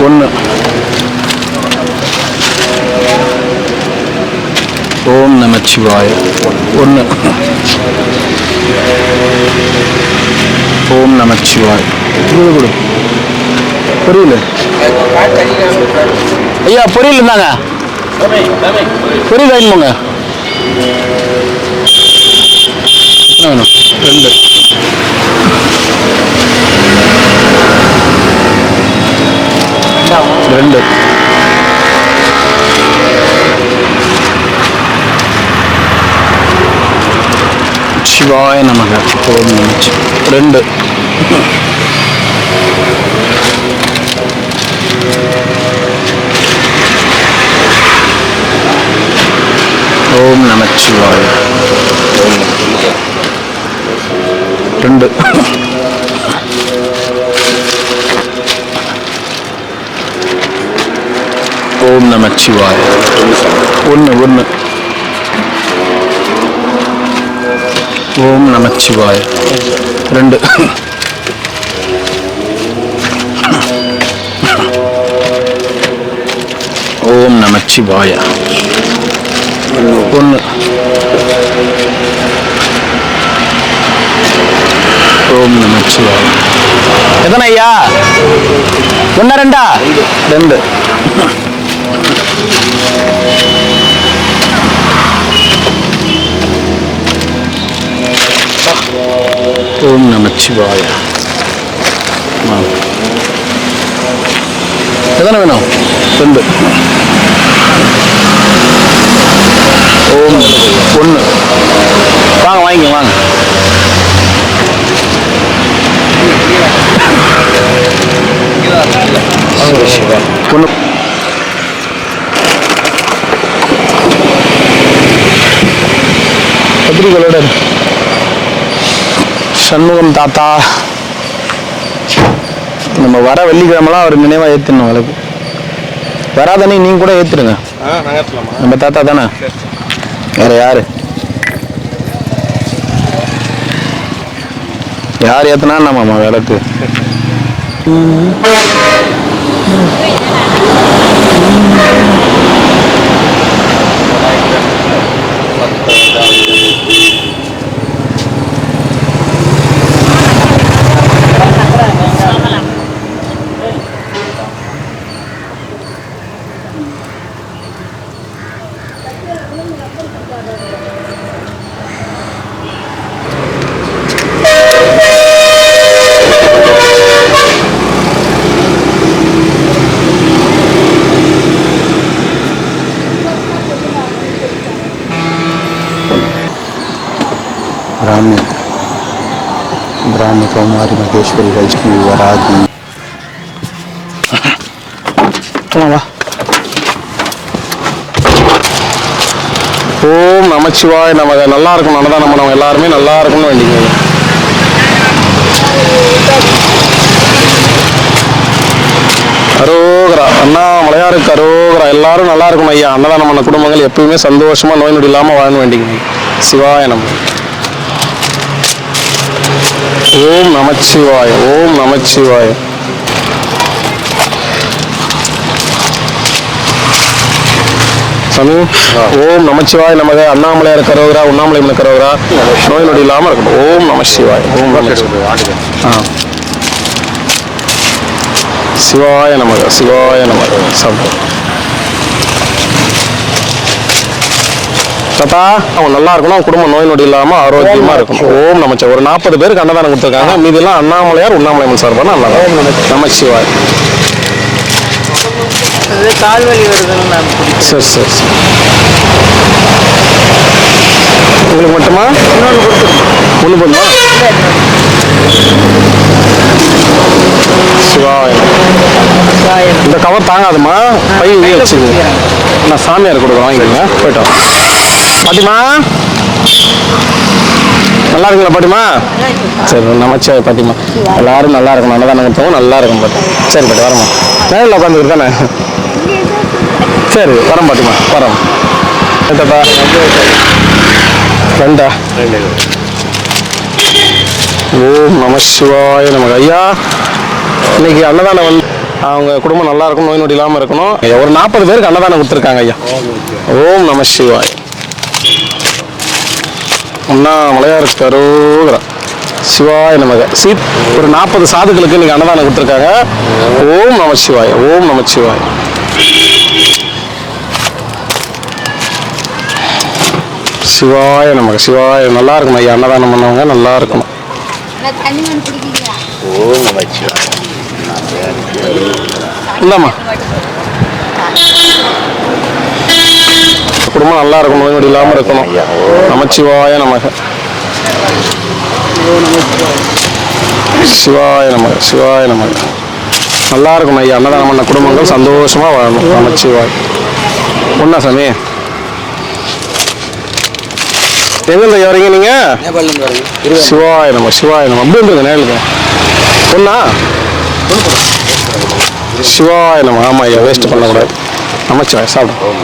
ஒன்று. ஓம் நமச்சிவாய. ஒன்று. ஓம் நமச்சிவாய. கொடு. பொரியல் ஐயா, பொரியல் இருந்தாங்க. பொரியல் வாங்கிப்போங்க. என்ன வேணும்? ரெண்டு. ரெண்டு. சிவாய நமக. ஓம் நமச்சி. ரெண்டு. ஓம் நமச்சிவாய. ரெண்டு. ஓம் நமச்சிவாய. ஒன்று. ஒன்று. ஓம் நமச்சிவாய. ரெண்டு. ஓம் நமச்சிவாய. ஒன்று. ஓம் நமச்சிவாய. எத்தனை ஐயா? ஒன்னா ரெண்டா? ரெண்டு. ஓம் நமச்சிவாய. எத்தனை வேணும்? ரெண்டு. ஓம். ஒன்று. வாங்க வாங்கிக்க வாங்க. ஒன்று. பத்திரிகளோட சண்முகம் தாத்தா நம்ம வர வெள்ளிக்கிழமெல்லாம் அவர் நினைவாக ஏற்றிடணும். விளக்கு வராதனே நீங்கள் கூட ஏற்றுடுங்க. நம்ம தாத்தா தானே. வேற யாரு யார் ஏத்தனா நம்மம்மா விளக்கு? ब्राह्मी कौमारी महेश्वरी लक्ष्मी वरागी ஓம் நமச்சிவாய் நமக. நல்லா இருக்கும் அன்னதானம் பண்ணவங்க எல்லாருமே நல்லா இருக்கும்னு வேண்டிங்க. அரோகரா அண்ணாமலையாருக்கு அரோகரா. எல்லாரும் நல்லா இருக்கும் ஐயா. அன்னதானம் பண்ண குடும்பங்கள் எப்பயுமே சந்தோஷமா நோய் நொடி இல்லாம வாழணும் வேண்டிங்க. சிவாய நம. ஓம் நமச்சிவாய ஓம் நமச்சிவாய. சாமி ஓம் நமச்சிவாய நமக. அண்ணாமலையார் கரோகரா உண்ணாமலை மன கரோகரா. நோய் நொடி இல்லாம இருக்கணும். ஓம் நமச்சிவாய ஓம் சிவாய நமக சிவாய நமக. சாப்பிட்டு தாத்தா அவங்க நல்லா இருக்கணும். குடும்பம் நோய் நொடி இல்லாம ஆரோக்கியமா இருக்கணும். ஓம் நமச்சிவாய. ஒரு 40 பேருக்கு அன்னதானம் கொடுத்துருக்காங்க. மீதி எல்லாம் அண்ணாமலையார் உண்ணாமலை சார்பான அன்னதானம். நமச்சிவாய். கால்வலி வருதுன்னு சரி சரி சரி. உங்களுக்கு மட்டுமா? ஒன்று போதுமா? சிவாய. இந்த கவர் தாங்காதுமா. பை வச்சுக்கோங்க. நான் சாமியார் கொடுக்குறோம். வாங்கிக்கோங்க. போயிட்டோம். பாட்டிமா நல்லா இருக்குங்களா பாட்டிமா? சரி நமச்சிவாய் பாட்டிமா. எல்லாரும் நல்லா இருக்கணும். அன்னதானம் கொடுத்தவங்க நல்லா இருக்கும் பாட்டி. சரி பாட்டி வரமா. நேரில் உட்காந்துக்கிட்டு தானே. சரி வரோம் பாட்டிமா வரோம். தாத்தா ரெண்டா? ஓம் நமசிவாய நமக. ஐயா இன்னைக்கு அன்னதானம் வந்து அவங்க குடும்பம் நல்லா இருக்கும். நோய் நொடி இல்லாமல் இருக்கணும். ஒரு 40 பேருக்கு அன்னதானம் கொடுத்துருக்காங்க ஐயா. ஓம் நமசிவாய். அண்ணாமலையார் கரோகரா. சிவாய நமக. ஒரு 40 சாதுக்களுக்கு இன்னைக்கு அன்னதானம் கொடுத்துருக்காங்க. ஓம் நமசிவாய் ஓம் நமசிவாய். சிவாய நமக சிவாய. நல்லா இருக்கணும் ஐயா. அன்னதானம் பண்ணவங்க நல்லா இருக்கணும். ஓம் நமச்சிவாய. இந்தாம்மா குடும்பம் நல்லா இருக்கணும். நோய் நொடி இல்லாமல் இருக்கணும். நமச்சிவாய நமக சிவாய நமக சிவாய நமக. நல்லா இருக்கணும் ஐயா. அன்னதானம் பண்ண குடும்பங்கள் சந்தோஷமா வாழணும். நமச்சிவாய். ஒன்னா சாமி எங்கிருந்து வரீங்க நீங்க? சிவாய நம்ம சிவாய நம்ம. அப்படின்றது நேரில் ஒன்னா சிவாய நம்ம. ஆமா ஐயா வேஸ்ட் பண்ணக்கூடாது. நமச்சிவாய் சாப்பிடும்.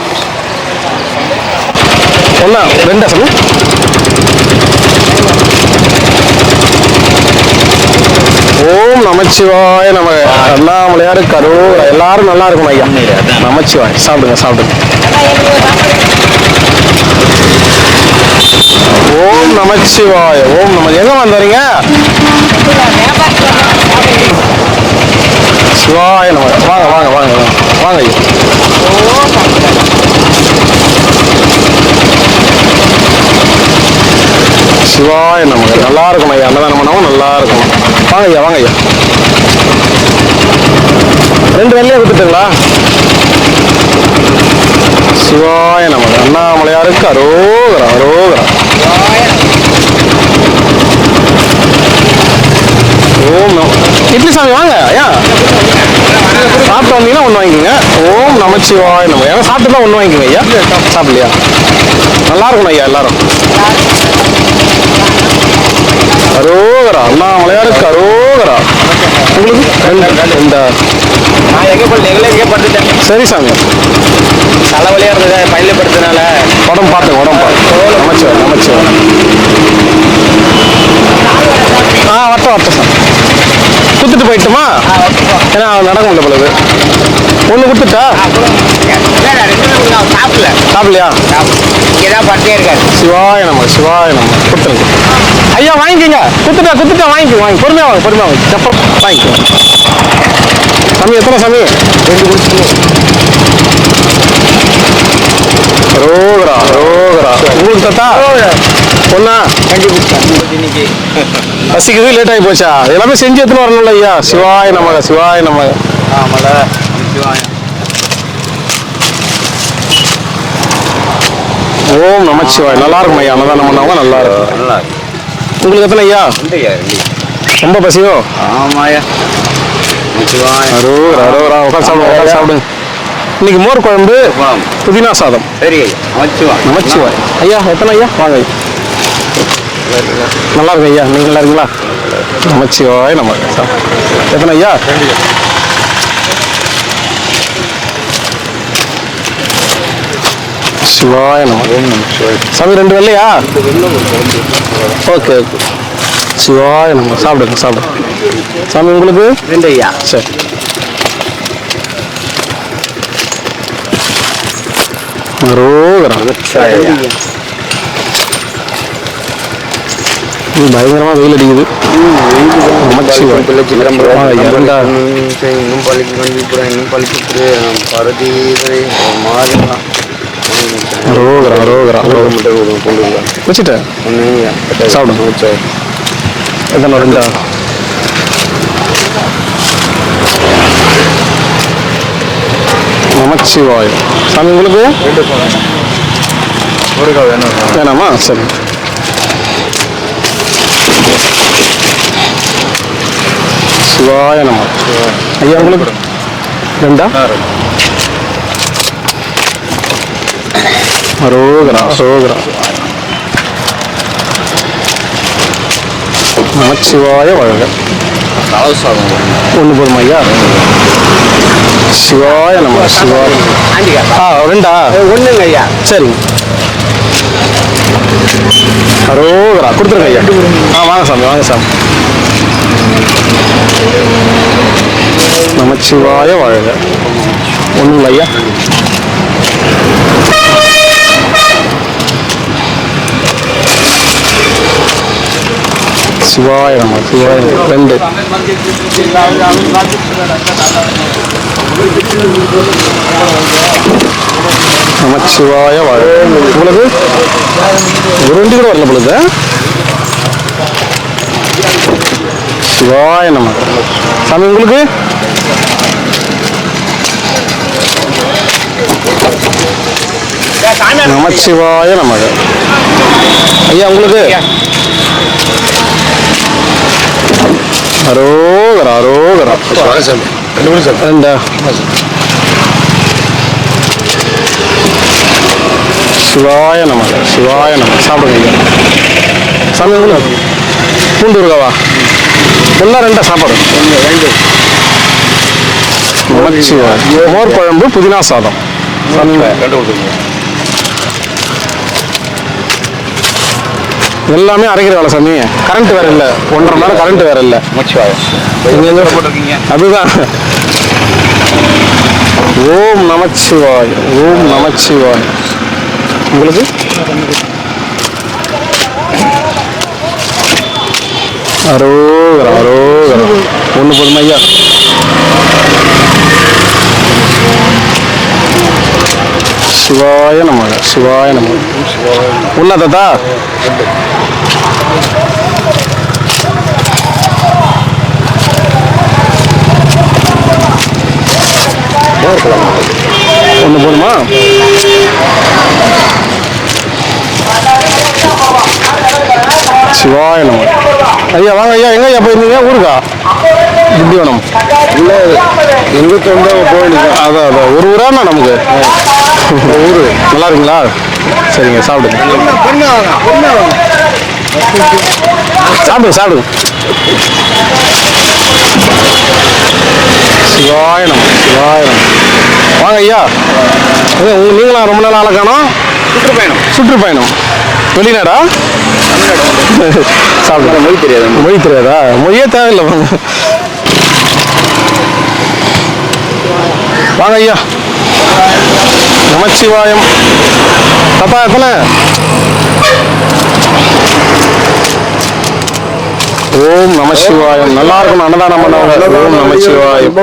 ஒன்னா ரெண்டா சாமி? ஓம் நமச்சிவாய நம்ம. அண்ணாமலையாரு கரோகரா. எல்லாரும் நல்லா இருக்கணும் ஐயா. நமச்சிவாய் சாப்பிடுங்க சாப்பிடுங்க. ஓம் நமச்சிவாய ஓம் நம. எங்க வந்தீங்க? சிவாய நம. வாங்க வாங்க வாங்க வாங்க ஐயா. சிவாய நமக்கு. நல்லா இருக்கணும் ஐயா. அன்னதானம் பண்ணவும் நல்லா இருக்கணும். வாங்க ஐயா வாங்க ஐயா. 2 வெள்ளையா கொடுத்துட்டுங்களா? சிவாய நமக்கு. அண்ணாமலையாருக்கு அரோகரா அரோகரா. ஓம் நம. இட்லி சாமி வாங்க ஐயா. சாப்பிட்டு வந்தீங்கன்னா 1 வாங்கிக்கோங்க. ஓம் நமச்சிவாய நம்ம. ஏன்னா சாப்பிட்டு தான் 1 வாங்கிக்கோங்க ஐயா. சாப்பிடலையா? நல்லா இருக்கணும் ஐயா எல்லாரும். அரோகரா. அண்ணாமலையாருக்கு அரோகரா. உங்களுக்கு 2 நான் எங்கே படுத்துட்டேன். சரி சாமி. தலைவலியாக இருந்தது பையில படுத்தனால. உடம்பு பார்த்து நமச்சிவாய் நமச்சிவாய். வரட்டும் சார். குத்துட்டு போயிட்டுமா? ஏன்னா நடக்க முடியல பொழுது. ஒன்று கொடுத்துட்டா சாப்பிடலையா? இங்கதான் பட்டே இருக்காரு. சிவாய நம்ம கொடுத்துருங்க. ஐயா வாங்கிக்கோங்க. குத்துட்டா வாங்கி பொறுமையாக வாங்க செப்பம் வாங்கிக்கோங்க. சாமி எத்தனை சாமி? 2 குடிச்சிட்டு. ரோகரா உங்களுக்கு தத்தா ஒன்னா இன்னைக்கு பசிக்குது லேட் ஆகி போச்சா? எல்லாமே செஞ்சு எடுத்துன்னு வரணும்ல ஐயா. சிவாய நமக. ஆமால ஓம் நமச்சிவாய். நல்லா இருக்கும் ஐயா. அன்னதானம் பண்ணவங்க நல்லா இருக்கும். உங்களுக்கு எத்தனை ஐயா? ரொம்ப பசியோ? ஆமாயா. அரோரா உட்காந்து சாப்பிடுங்க. இன்னைக்கு மோர் குழம்பு, புதினா சாதம். சரி நமச்சிவாய். ஐயா எத்தனை ஐயா? வாங்க ஐயா. நல்லா இருக்கு ஐயா. நீங்க நல்லா இருக்கீங்களா? நமச்சிவாய் நம்ம. எத்தனை ஐயா? சிவாய நம்ம. சாமி 2 வெள்ளையா? ஓகே. சிவாய நம்ம. சாப்பிடுங்க. சாமி உங்களுக்கு 2 ஐயா. சரி. பயங்கரமா வெயில் அடிக்குது. வச்சுட்டேன் சாப்பிடுங்க. எத்தனை 2? நமச்சிவாய். சாமி உங்களுக்கு வேணாமா? சரி. சிவாய நம. ஐயா உங்களுக்கு 2? ரோகரா நமச்சிவாய வாழ்க. 1 போதுமா ஐயா? சிவாய நம. 2? 1ங்க ஐயா. சரி. அரோகரா கொடுத்துருங்க ஐயா. வாங்க சாமி. நமச்சிவாய வாழ்க. ஒன்றும் இல்லை ஐயா. சிவாய நம. 2. நமச்சிவாய வாழ்க. உங்களுக்கு 2 கூட வரல பொழுது. சிவாய நம. சாமி உங்களுக்கு நமச்சிவாய நமக. ஐயா உங்களுக்கு அரோகரா. 2. சிவாய நமக. சாப்பிடுங்க. சாமி உங்களுக்கு பூண்டு இருக்காவா? 2 சாப்பாடு. நமச்சிவாய். மோர் குழம்பு, புதினா சாதம். எல்லாமே அரைக்கிற வேலை சாமி. கரண்ட் வேற இல்லை. 1.5 மணி நேரம் கரண்ட் வேற இல்லை. அதுதான். ஓம் நமச்சிவாய். உங்களுக்கு அரோகரா. 1 போதுமா ஐயா? சிவாய நம. உண்ணா தாத்தா? ஒன்று போதுமா? சிவாய நம. ஐயா வாங்க ஐயா. எங்க ஐயா போயிருந்தீங்க? ஊருக்கா? திண்டிவனம். இல்லை எங்களுக்கு போயிருந்தீங்க. அதான் ஒரு ஊராண்ணா நமக்கு. ஊர் நல்லா இருக்குங்களா? சரிங்க சாப்பிடுங்க. சாப்பிடுங்க. சிவாய நம சிவாய நம. வாங்க ஐயா. நீங்களாம் ரொம்ப நாள் ஆளை காணோம். சுற்றுப்பயணம் வெளிநாடா? சாப்பிட மொழி தெரியாது. மொழி தெரியாதா? மொழியே தேவையில்லை. வாங்க ஐயா. நமச்சிவாயம். தாத்தா எத்தனை? ஓம் நமசிவாயம். நல்லா இருக்கணும் அன்னதானம் பண்ணவங்க. ஓம் நமசிவாயம்.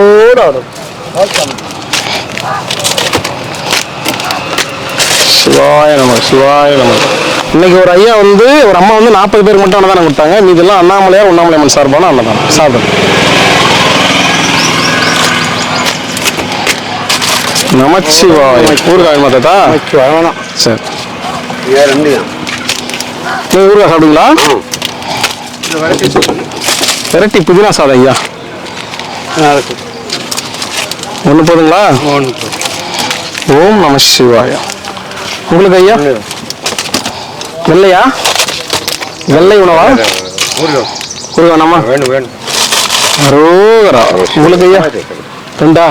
சிவாய நம சிவாய நம. இன்னைக்கு ஒரு ஐயா வந்து ஒரு அம்மா வந்து 40 பேருக்கு மட்டும் அன்னதானம் கொடுத்தாங்க. மீதெல்லாம் அண்ணாமலையார் உண்ணாமலையம்மன் சார்பான அன்னதானம். சாப்பிடு. நமச்சிவாய. ஊறுகாய் மாத்தா? சரி. நீங்க ஊறுகாய் சாப்பிடுங்களா? வெரைட்டி புதினா சாதம் ஐயா. ஒன்று போதுங்களா? ஓம் நம சிவாய. உங்களுக்கு ஐயா வெள்ளையா? வெள்ளை உணவா? ஊறுகாய் வேணாமா? அரோகரா. உங்களுக்கு ஐயா ரெண்டா?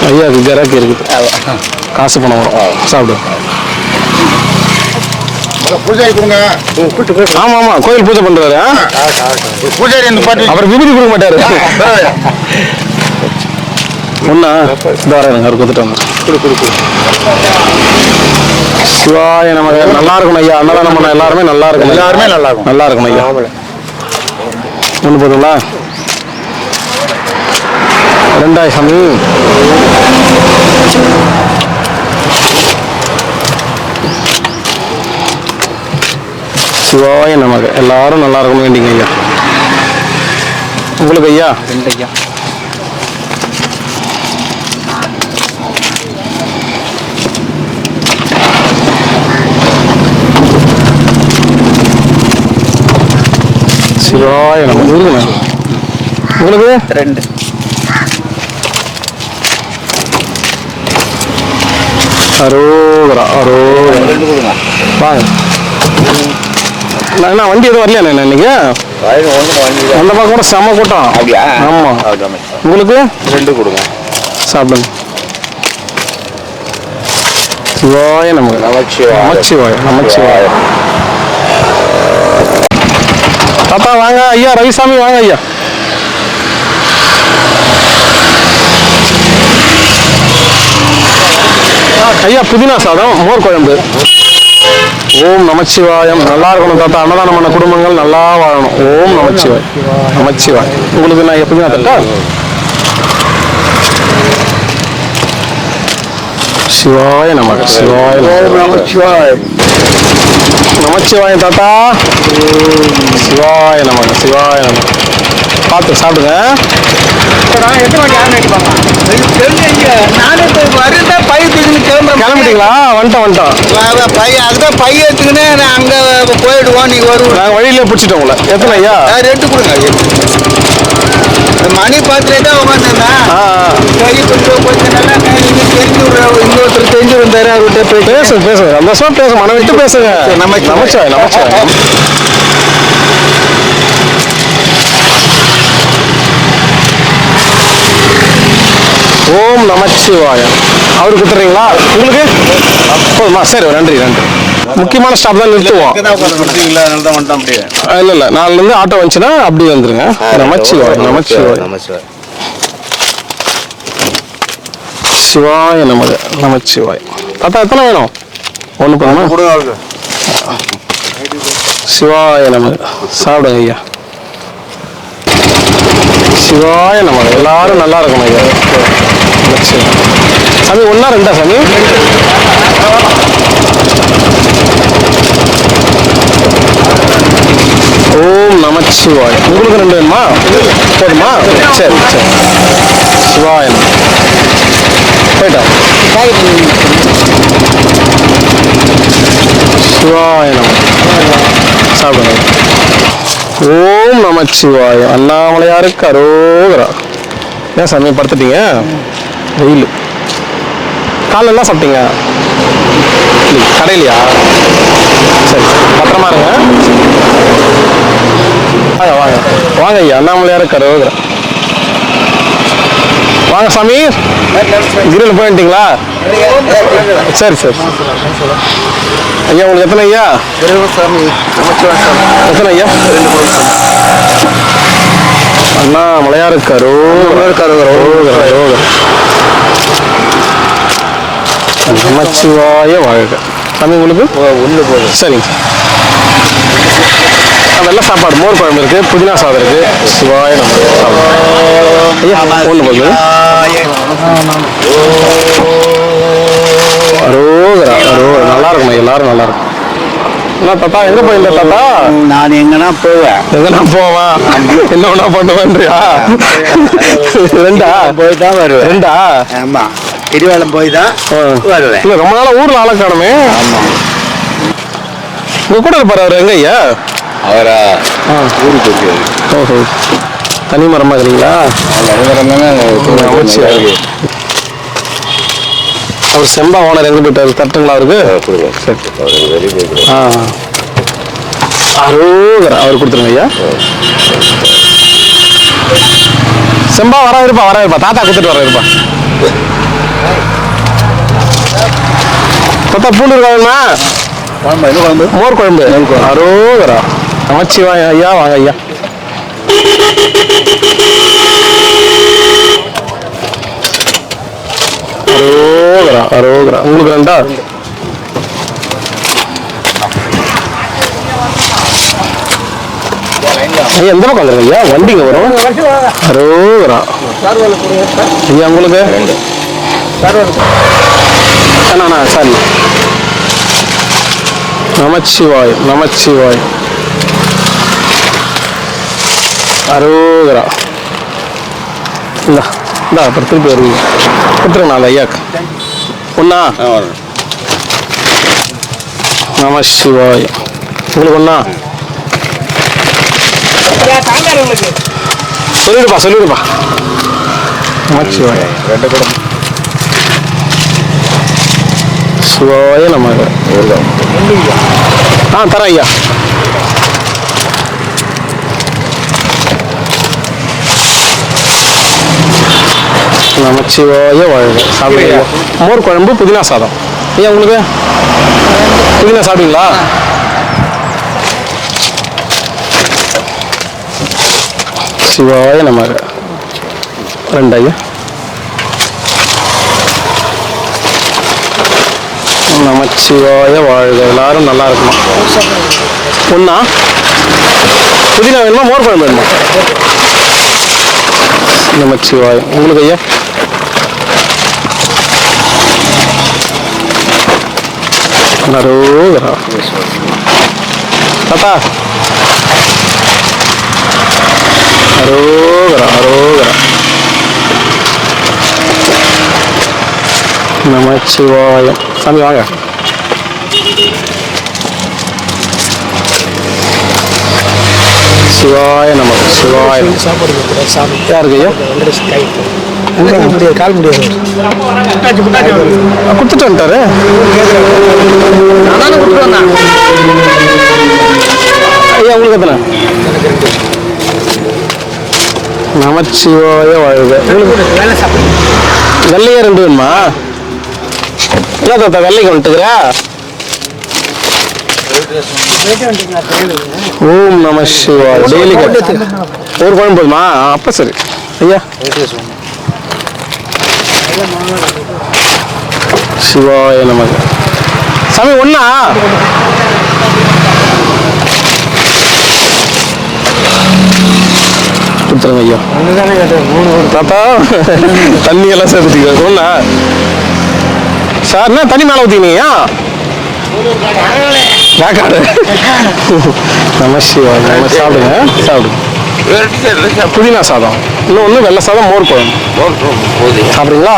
ஐயா அது ஜராக்கி இருக்குது. காசு பணம் வரும். சாப்பிடு. ஆமா ஆமா கோயில் பூஜை பண்றாரு. அவர் விபூதி கொடுக்க மாட்டாரு. ஒன்னா அவர் கொடுத்துட்டாங்க. சிவாய நமக்கு. நல்லா இருக்கணும் ஐயா. அன்னதானம் பண்ண எல்லாருமே நல்லா இருக்கும். எல்லாருமே நல்லா இருக்கணும் ஐயா. ஒண்ணு போதுங்களா? ரெண்டாயிரம் சாமி. சிவாய நமக்கு. எல்லாரும் நல்லா இருக்கணும் வேண்டிங்க ஐயா. உங்களுக்கு ஐயா? ரெண்டு ஐயா. சிவாய நமக்கு. உங்களுக்கு ரெண்டு. அரோகரா அரோகரா. வாங்க. என்ன வண்டி எதுவும் வரலையா இன்னைக்கு? அந்த பக்கம் கூட செம கூட்டம். ஆமா. உங்களுக்கு ரெண்டு கொடுங்க. சாப்பிடுங்க. சிவாய நமக்கு. நமச்சிவாய நமச்சிவாய. தாத்தா வாங்க ஐயா. ரவிசாமி வாங்க ஐயா. ஐயா புதினா சாதம் மோர் குழம்பு. ஓம் நமச்சிவாயம். நல்லா இருக்கணும் தாத்தா. அன்னதானம் பண்ண குடும்பங்கள் நல்லா வாழணும். ஓம் நமச்சிவாய் நமச்சிவாய். உங்களுக்கு நான் புதினா தட்டா? சிவாய நமக்கு. சிவாய நமச்சிவாயம். நமச்சிவாயம் தாத்தா. சிவாய நமக்கு. சிவாய நமக்கு. பார்த்து சாப்பிடுங்க. கிளம்பிட்டீங்களா? வந்துட்டோம். அதுதான் பை எடுத்துக்கின்னு அங்க போயிடுவோம். நீங்க வருவோம். நாங்கள் வழியிலே பிடிச்சிட்டோம் உங்களை. எத்தனை ஐயா? ரெண்டு கொடுங்க. மணி பார்த்துட்டே உட்காந்துருந்தேன். கொஞ்சம் நல்லா தெரிஞ்சு இன்னொருத்தர் தெரிஞ்சு வந்தாரு. அவர்கிட்ட பேசுங்க. அந்த வருஷம் பேச மனம் விட்டு பேசுங்க. நமச்சிவாய் நமச்சிவாய். ஓம் நமச்சிவாயம். அவரு கொடுத்துறீங்களா? உங்களுக்கு போதுமா? சரி நன்றி நன்றி. முக்கியமான ஸ்டாப் தான் நிறுத்துவோம். இல்ல இல்ல நாலுல இருந்து ஆட்டோ வந்துச்சுன்னா அப்படியே வந்துருங்க. நமச்சிவாய் நமச்சிவாய். சிவாய நமக. நமச்சிவாய். தாத்தா எத்தனை வேணும்? ஒண்ணு போதுமா? சிவாய நமக. சாப்பிடுங்க ஐயா. சிவாய நமக. எல்லாரும் நல்லா இருக்கணும் ஐயா. சாமி ஒன்னா ரெண்டா சாமி? ஓம் நமச்சிவாய். உங்களுக்கு ரெண்டு வேணுமா? போதுமா? சரி சரி. சிவாய போயிட்டா. சிவாய நம. சாப்பிடுங்க. ஓம் நமச்சிவாய். அண்ணாமலையாருக்கு அரோகரா. ஏன் சாமி படுத்துட்டீங்க? வெயில். காலைல என்ன சாப்பிட்டீங்க? கடையிலையா? சரி பத்திரமா இருங்க. வாங்க வாங்க ஐயா, அண்ணாமலையார் கரோகரா. வாங்க சாமி, கிரில் போயிட்டீங்களா? சரி சரி. ஐயா உங்களுக்கு எத்தனை ஐயா? எத்தனை ஐயா? அண்ணாமலையார் கரோகரா. நமச்சிவாய வாழ்க. சாமி உங்களுக்கு ஒன்று போதும். சரிங்க. வெள்ளை சாப்பாடு, மோர் குழம்பு இருக்கு, புதினா சாதம் இருக்கு. சிவாய நம்ம ஐயா ஒன்று போதும். அரோகரா அரோகரா. நல்லா இருக்கும், எல்லாரும் நல்லா இருக்கும். என்ன தாத்தா, எங்க போயிருந்த தாத்தா? நான் எங்கன்னா போவேன். எங்கன்னா போவேன், என்ன ஒண்ணா பண்ணுவேன்றியா? ரெண்டா போய் தான் வருவேன். ரெண்டா? ஆமா, திருவேலம் போய் தான் வருவேன். இல்ல ரொம்ப நாளா ஊர்ல ஆள காணுமே. ஆமா, உங்க கூட இருப்பாரு அவரு. எங்க ஐயா அவரா? ஊருக்கு போய். ஓஹோ, தனி மரமா இருக்கிறீங்களா? அவர் செம்பா ஓனர் எங்க போயிட்டாரு? தட்டுங்களா அவருக்கு? அரோகரா. அவர் கொடுத்துருங்க ஐயா. செம்பா வர இருப்பா, வர இருப்பா. தாத்தா கொடுத்துட்டு வர இருப்பா. தாத்தா பூண்டு இருக்காங்கண்ணா? மோர் குழம்பு. அரோகரா. நமச்சிவாய ஐயா, வாங்க ஐயா. அரோகரா அரோகரா. உங்களுக்கு ரெண்டா? ஐயா எந்த பக்கம் வந்துருங்க ஐயா, வண்டிங்க வரும். அரோகரா ஐயா. உங்களுக்கு அண்ணா சாரி. நமச்சிவாய் நமச்சிவாய். அரோகரா. இந்தா இந்தா, அப்புறம் திருப்பி வருவீங்க. கொடுத்துருங்க நாலு ஐயாக்கு. ஒண்ணா? நமசிவாய். உங்களுக்கு ஒண்ணா? சொல்லிடுப்பா சொல்லிடுப்பா. நமச்சிவாய். சிவாய நமக. தரேன் ஐயா. நமச்சிவாய வாழ்க. சாப்பிடுங்க. மோர் குழம்பு, புதினா சாதம். ஐயா உங்களுக்கு புதினா சாப்பிடுங்களா? சிவாய நமக. ரெண்டு ஐயா. நமச்சிவாய வாழ்க. எல்லாரும் நல்லா இருக்கணும். ஒண்ணா? புதினா வேணுமா, மோர் குழம்பு வேணுமா? நமச்சிவாய். உங்களுக்கு ஐயா? அரோகரா. தாத்தா அரோகரா அரோகரா. நமச்சிவாயம். சாமி வாங்க. சிவாய நம சிவாய. யாருக்கு ஐயா? கால் முடியாது, கொடுத்துட்டு வந்துட்டாரு. ஐயா உங்களுக்கு எத்தனை? நமச்சிவாய வாழ்க. வெள்ளையா ரெண்டு வேணுமா? என்ன தாத்தா வெள்ளைக்கு வந்துட்டுக்கிறா? ஓம் நம சிவாய். டெய்லி ஒரு குழம்பு போதுமா? அப்ப சரி ஐயா. சிவாய நமக. சாமி ஒண்ணா? கொடுத்துருங்க ஐயா. தாத்தா தண்ணி எல்லாம் சேர்த்துட்டீங்க. ஒண்ணா சார்? என்ன தண்ணி மேல ஊத்தினீங்க? நம சிவாய். நம்ம சாப்பிடுங்க சாப்பிடுங்க. புதினா சாதம், இன்னொன்று வெள்ளை சாதம், மோர் குழம்பு. சாப்பிடுங்களா?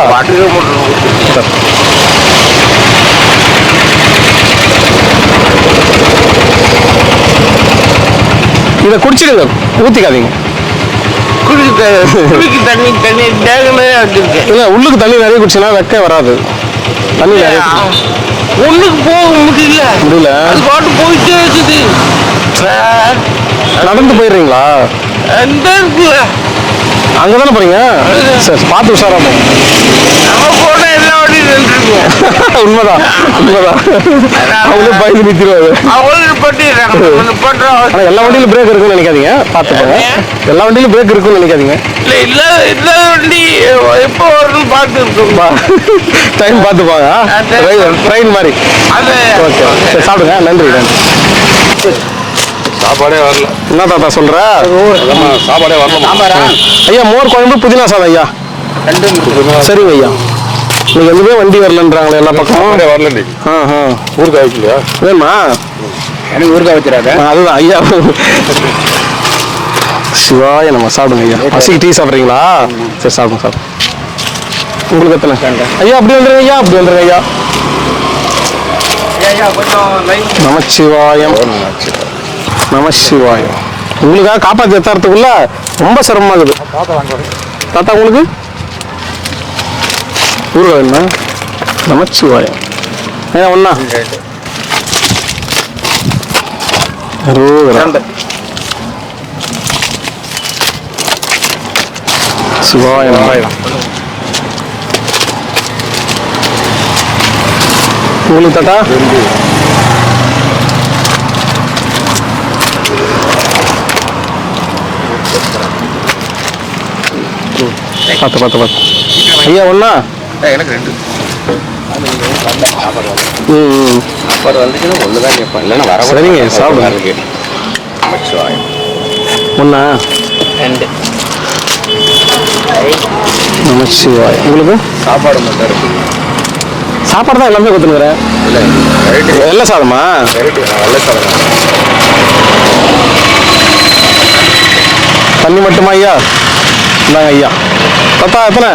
இதை குடிச்சிடுங்க, ஊத்திக்காதீங்க. இல்லை, உள்ளுக்கு தண்ணி நிறைய குடிச்சுன்னா வெக்க வராது. தண்ணி நிறைய ஒண்ணுக்கு போக முடியல. முடியல. அது பாட்டு போயிட்டே இருக்குது. நடந்து போயிடுறீங்களா? இந்த இருக்குல்ல அங்கே தானே போறீங்க? சரி, பார்த்து உஷாரா போ. நம்ம போன எல்லா வண்டியும் நின்றுருக்கோம். உண்மைதான் உண்மைதான். அவங்களே பயந்து நிறுத்திடுவாங்க. அவங்களும் பட்டிடுறாங்க ஆனால் எல்லா வண்டியிலும் பிரேக் இருக்குன்னு நினைக்காதீங்க, பார்த்துக்கோங்க. எல்லா வண்டியிலும் பிரேக் இருக்குன்னு நினைக்காதீங்க. இல்லை இல்லை வண்டி எப்போ வரும்னு பார்த்து இருக்கோம். டைம் பார்த்து போங்க. ட்ரெயின் மாதிரி. அது ஓகே, சரி, சாப்பிடுங்க. நன்றி நன்றி. சாப்பாடே வரல. என்ன தாத்தா சொல்ற? சாப்பாடே வரல. ஐயா, மோர் குழம்பு புதினா சாதம் ஐயா. சரிங்க ஐயா. நீங்க எதுவுமே வண்டி வரலன்றாங்களே எல்லா பக்கமும். வரல. ஊருக்கு ஆயிடுச்சு வேணுமா? எனக்கு ஊருக்கா வச்சிடாத. அதுதான் ஐயா. சிவாய நம்ம சாப்பிடுங்க ஐயா. பசிக்கு டீ சாப்பிட்றீங்களா? சரி, சாப்பிடுங்க சாப்பிடுங்க. உங்களுக்கு எத்தனை ஐயா? அப்படி வந்துருங்க ஐயா, அப்படி வந்துருங்க ஐயா. நமச்சிவாயம் நமச்சிவாயம். உங்களுக்காக காப்பாற்றி எத்தாரத்துக்குள்ள ரொம்ப சிரமமாகுது தாத்தா. உங்களுக்கு ஊருக்கா வேணுமா? நமச்சிவாயம். ஏன் ஒண்ணா சிவாயம். உங்களுக்கு தாத்தா? பார்த்து பார்த்து பார்த்து ஐயா. ஒண்ணா? எனக்கு 2. ம். சாப்பாடு வந்துச்சுன்னா ஒன்று தான் கேட்பேன், இல்லைன்னா வர. சரிங்க, சாப்பிடுங்க. ஒண்ணா? 2. நமச்சிவாய். உங்களுக்கு சாப்பாடு மட்டும் இருக்கு. சாப்பாடு தான் எல்லாமே கொடுத்துருக்குறேன். இல்லை, வெள்ளை சாதமா? வெள்ளை சாதம். தண்ணி மட்டுமா ஐயா? இந்தாங்க ஐயா. தாத்தா எத்தனை?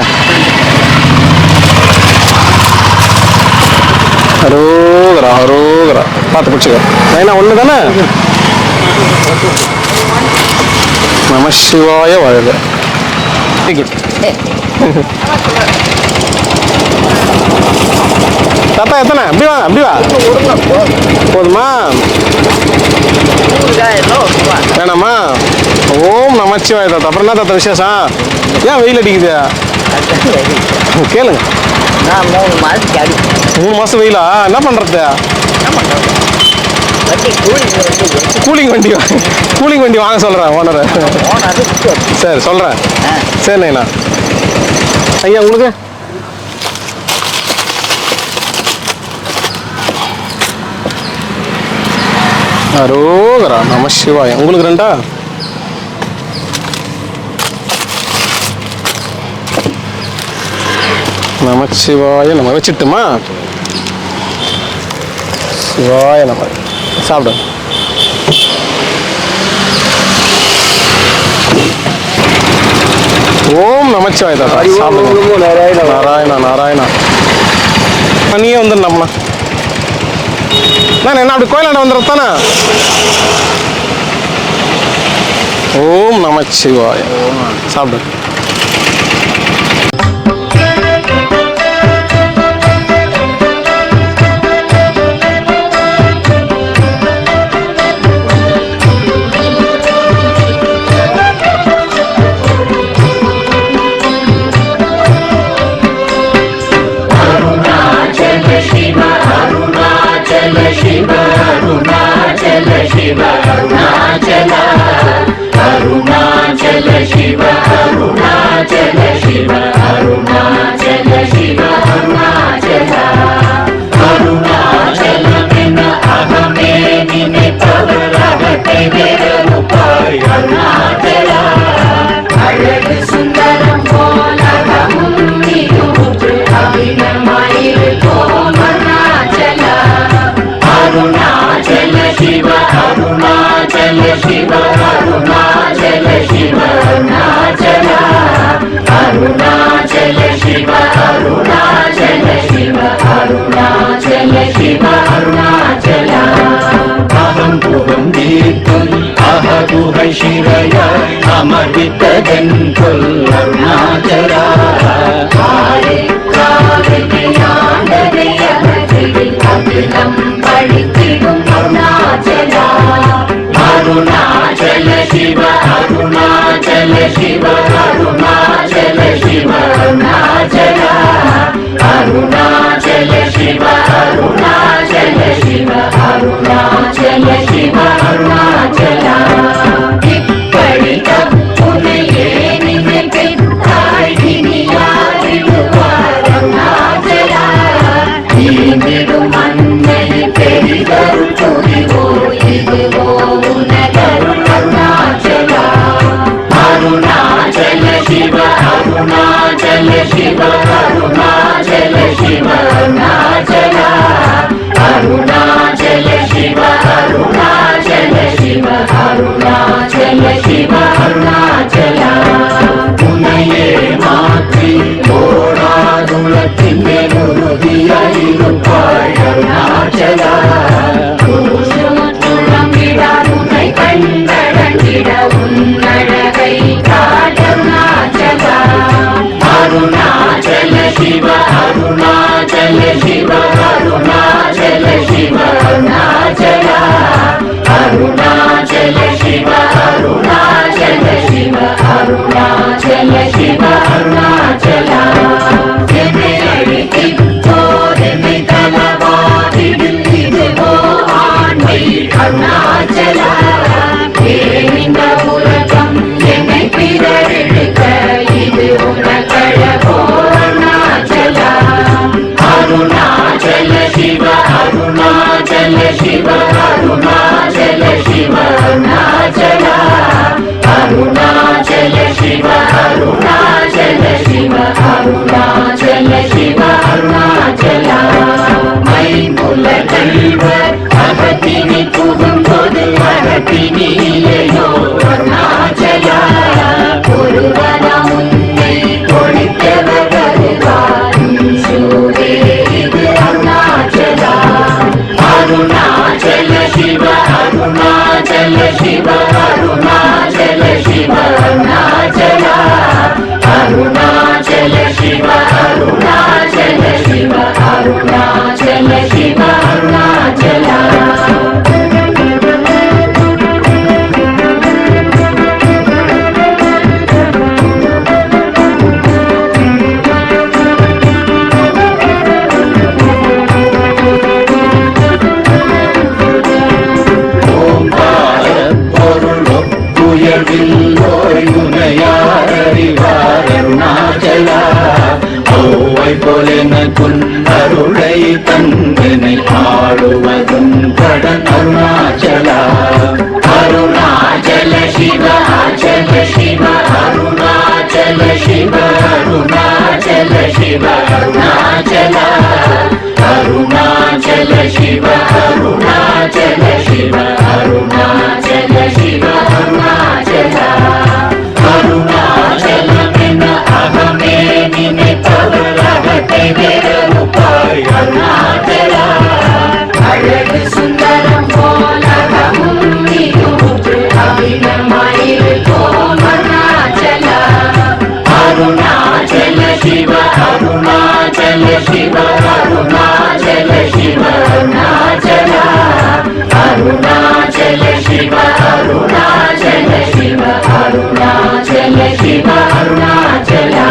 அரோகரா அரோகரா. பார்த்து பிடிச்சிக்க. ஏன்னா ஒன்று தானே? நமசிவாய வாழ்க. தாத்தா எத்தனை? அப்படி வா, அப்படி வா. போதுமா? வேணாமா? ஓம் நமச்சிவாய தாத்தா. அப்புறம் என்ன தாத்தா விசேஷம்? ஏன் வெயில் அடிக்குது? கேளுங்க. நான் 3 மாதத்துக்கு அடி 3 மாசம் வெயிலா? என்ன பண்றது? கூலிங் வண்டி கூலிங் வண்டி வாங்க சொல்றேன் ஓனரை. சரி சொல்றேன். சரிண்ணா. ஐயா உங்களுக்கு? அரோகரா நமசிவாய. உங்களுக்கு 2? நமச்சிவாய நம்ம வச்சுட்டுமா? சிவாய நம்ம சாப்பிடு. ஓம் நமச்சிவாய தாத்தா. சாப்பிடுங்க. நாராயணா நாராயணா. நீயே வந்துடலாம்ண்ணா. நான் என்ன அப்படி கோயிலாண்ட வந்துடுறதானே? ஓம் நமச்சிவாய. சாப்பிடு. शिरय अमृतजन्तुल अरुणाचला अरुणाचल இருப்பாய் அருணாச்சலா உன்னை கண்டடங்கிட உன்னழகை காட்டருணாச்சலா அருணாச்சல சிவ அருணாச்சல சிவ அருணாச்சல சிவ அருணாச்சலா அருணாச்சல சிவ அருணாச்சல சிவ அருணாச்சல சிவ அருணாச்சலா என்னை அழித்திப்போதென்னை தலவாதிடில் இதுவோ ஆண்மை அருணாச்சலா ஏனிந்த உலகம் என்னை பிறரெடுக்க இது உனக்கழகோ அருணாச்சலா அருணாச்சல சிவ அருணாச்சல சிவ அருணாச்சல சிவ அருணாச்சலா அருணாச்சல சிவ அருணாச்சல சிவ அருணாச்சல சிவ அருணாச்சலா மைமுல கல்வர் அகத்தினி புகும்போது அகத்தினியோ அருணாச்சலா ஒருவரம் உன்னை ஒழித்தவர் வருவார் சூரே இது அருணாச்சலா அருணாச்சல சிவ அருணாச்சல சிவ அருணாச்சல சிவ அருணாச்சலா அருணாச்சல சிவ அருணாச்சல சிவ அருணாச்சல சிவ அருணாச்சலா அருணாச்சலா ஓவை போலெனக்குன் அருளை தந்தனை ஆடுவதும் கடன் அருணாச்சலா அருணாச்சல சிவ ஆச்சல சிவ அருணாச்சல சிவ அருணாச்சல சிவ அருணாச்சலா அருணாச்சல சிவ அருணாச்சல சிவ அருணாச்சல சிவ அருணாச்சலா அருணாச்சலமென அகமே நினைப்பவர் அகத்தை வேறுபாய் அருணாச்சலா அழகு சுந்தரம் போலகமும் நீயூற்று அபிநமாயிருக்கோம் அருணாச்சலா அருணாச்சல சிவ அருணாச்சல சிவ அருணாச்சல சிவ அருணாச்சலா அருணாச்சல சிவ அருணாச்சல சிவ அருணாச்சல சிவ அருணாச்சலா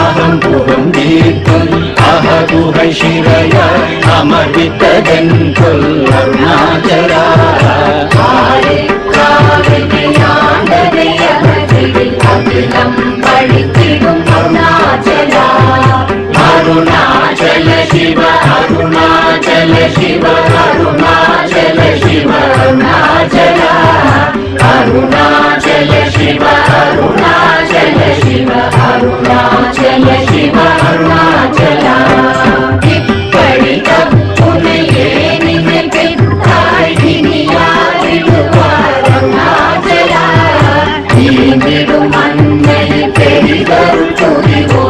அகம் புகம் தீர்க்கும் அககுகை சிறைய அமர்வித்ததன் சொல் அருணாச்சலா ஆண்டதை அகற்றில் அகிலம் பழித்திடும் அருணாச்சலா அருணாச்சல சிவ அருணாச்சல சிவ அருணாச்சல சிவ அருணாச்சலா அருணாச்சல சிவ அருணாச்சல சிவ அருணாச்சல சிவ அருணாச்சலா இப்படி தப்புனையே நினைத்தாய் இனி யாரிடுவார் அருணாச்சலா நீங்கிடும் அன்னை பெரிதருள் புரிவோ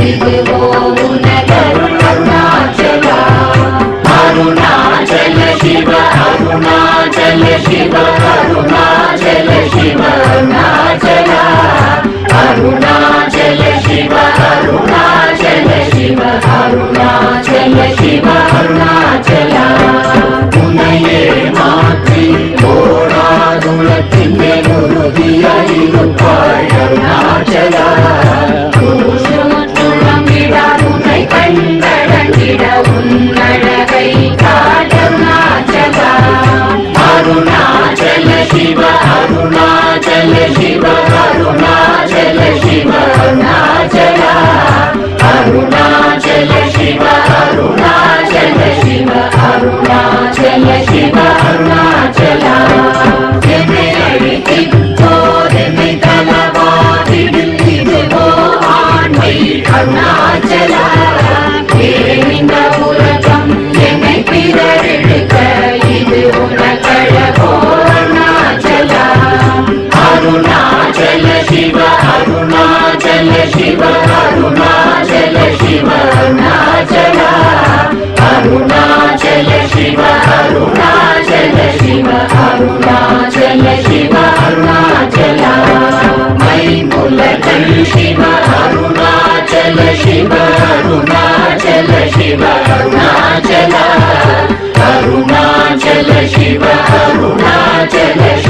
இதுவோ உனதருள் அருணாச்சலா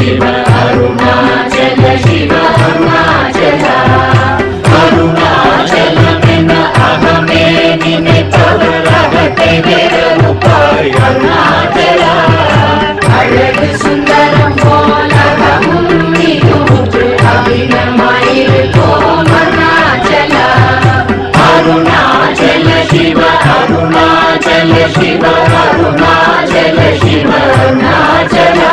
शिव अरुणाचल शिव अरुणाचला अरुणाचलमेन अहमे निனைத்தவரகத்தை வேறொப்பாய் அருணாச்சலா அழகு சுந்தரம் போலகமும் நீயூற்று அபிநமாயிருப்போம் அருணாச்சலா अरुणाचल शिव अरुणाचल शिव अरुणाचल शिव अरुणाचला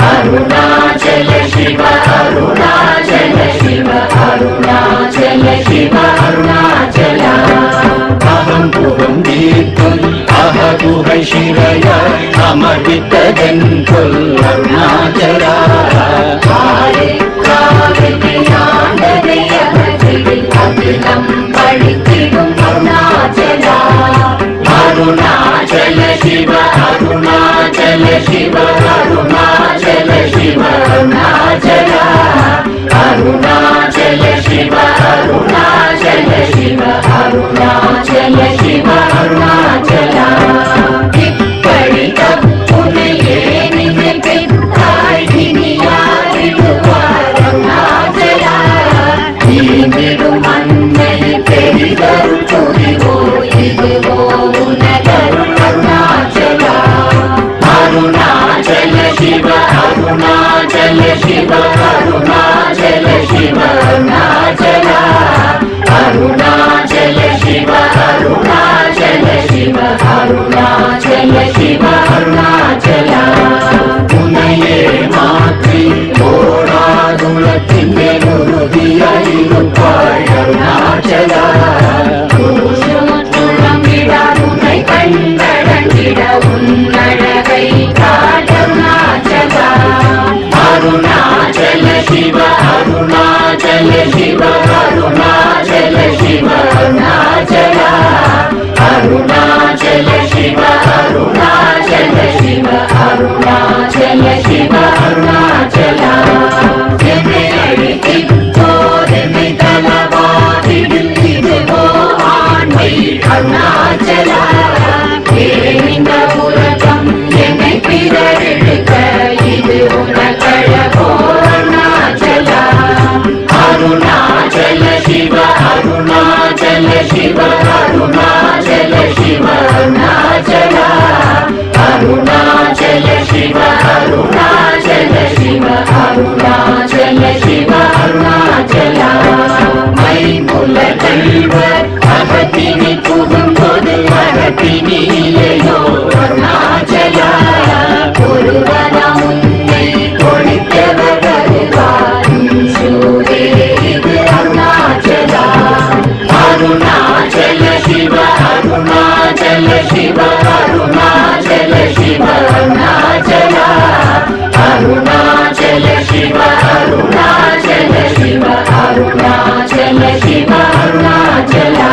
अरुणाचल शिव अरुणाचल शिव अरुणाचल शिव अरुणाचला अहं पुहं दीर्घं अहगुहै शिरय अमर्वितगन्धुल् अरुणाचला அகிலம் பழித்திடும் அருணாச்சலா அருணாச்சல சிவ அருணாச்சல சிவ அருணாச்சல சிவ அருணாச்சலா அருணாச்சல சிவ அருணாச்சல சிவ அருணாச்சல சிவ அருணாச்சலா இப்படி தப்புனையே நினைத்தாய் இனி யாரிடுவார் அருணாச்சலா ீடும் மண்ணை பெரிதருள் புரிவோ இதுவோ உனதருள் அருணாச்சலா அருணாச்சல சிவ அருணாச்சல சிவ அருணாச்சல சிவ அருணாச்சலா அருணாச்சல சிவ அருணாச்சல சிவ அருணாச்சல சிவ அருணாச்சலா உன்னையே மாற்றி ஓடாதுலத்தின் மேலுறுதியாயிருப்பாய் அருணாச்சலா உன்னை கண்டடங்கிட உன்னழகை காடருணாச்சலா அருணாச்சல சிவ அருணாச்சல சிவ அருணாச்சல சிவ அருணாச்சலா அருணாச்சல சிவ அருணாச்சல சிவ அருணாச்சல சிவ அருணாச்சலா என்னை அழித்திப்போதென்னை தலவாதிடில் இதுவோ ஆண்மை அருணாச்சலா இந்த உலகம் என்னை பிறரெடுக்க இது உனக்கழகோ அருணாச்சலா அருணாச்சல சிவ அருணாச்சல சிவ அருணாச்சல சிவ அருணாச்சலா அருணாச்சல சிவ அருணாச்சல சிவ அருணாச்சல சிவ அருணாச்சலா மைமுல கல்வர் அகத்தினி புகும்போது அகத்தினியோ அருணாச்சலா ஒருவரம் உன்னை ஒழித்தவர் வருவார் சூரே இது அருணாச்சலா அருணாச்சல சிவ அருணாச்சல சிவ அருணாச்சல சிவ அருணாச்சலா அருணாச்சல சிவ அருணாச்சல சிவ அருணாச்சல சிவ அருணாச்சலா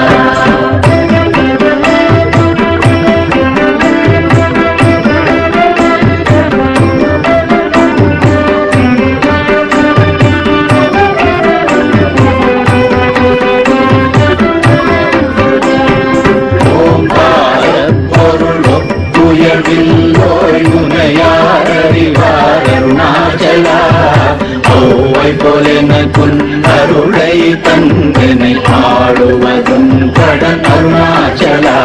அருணாச்சலா ஔவை போலென குன்னருளை தந்தனை ஆளுவதும் கடன் அருணாச்சலா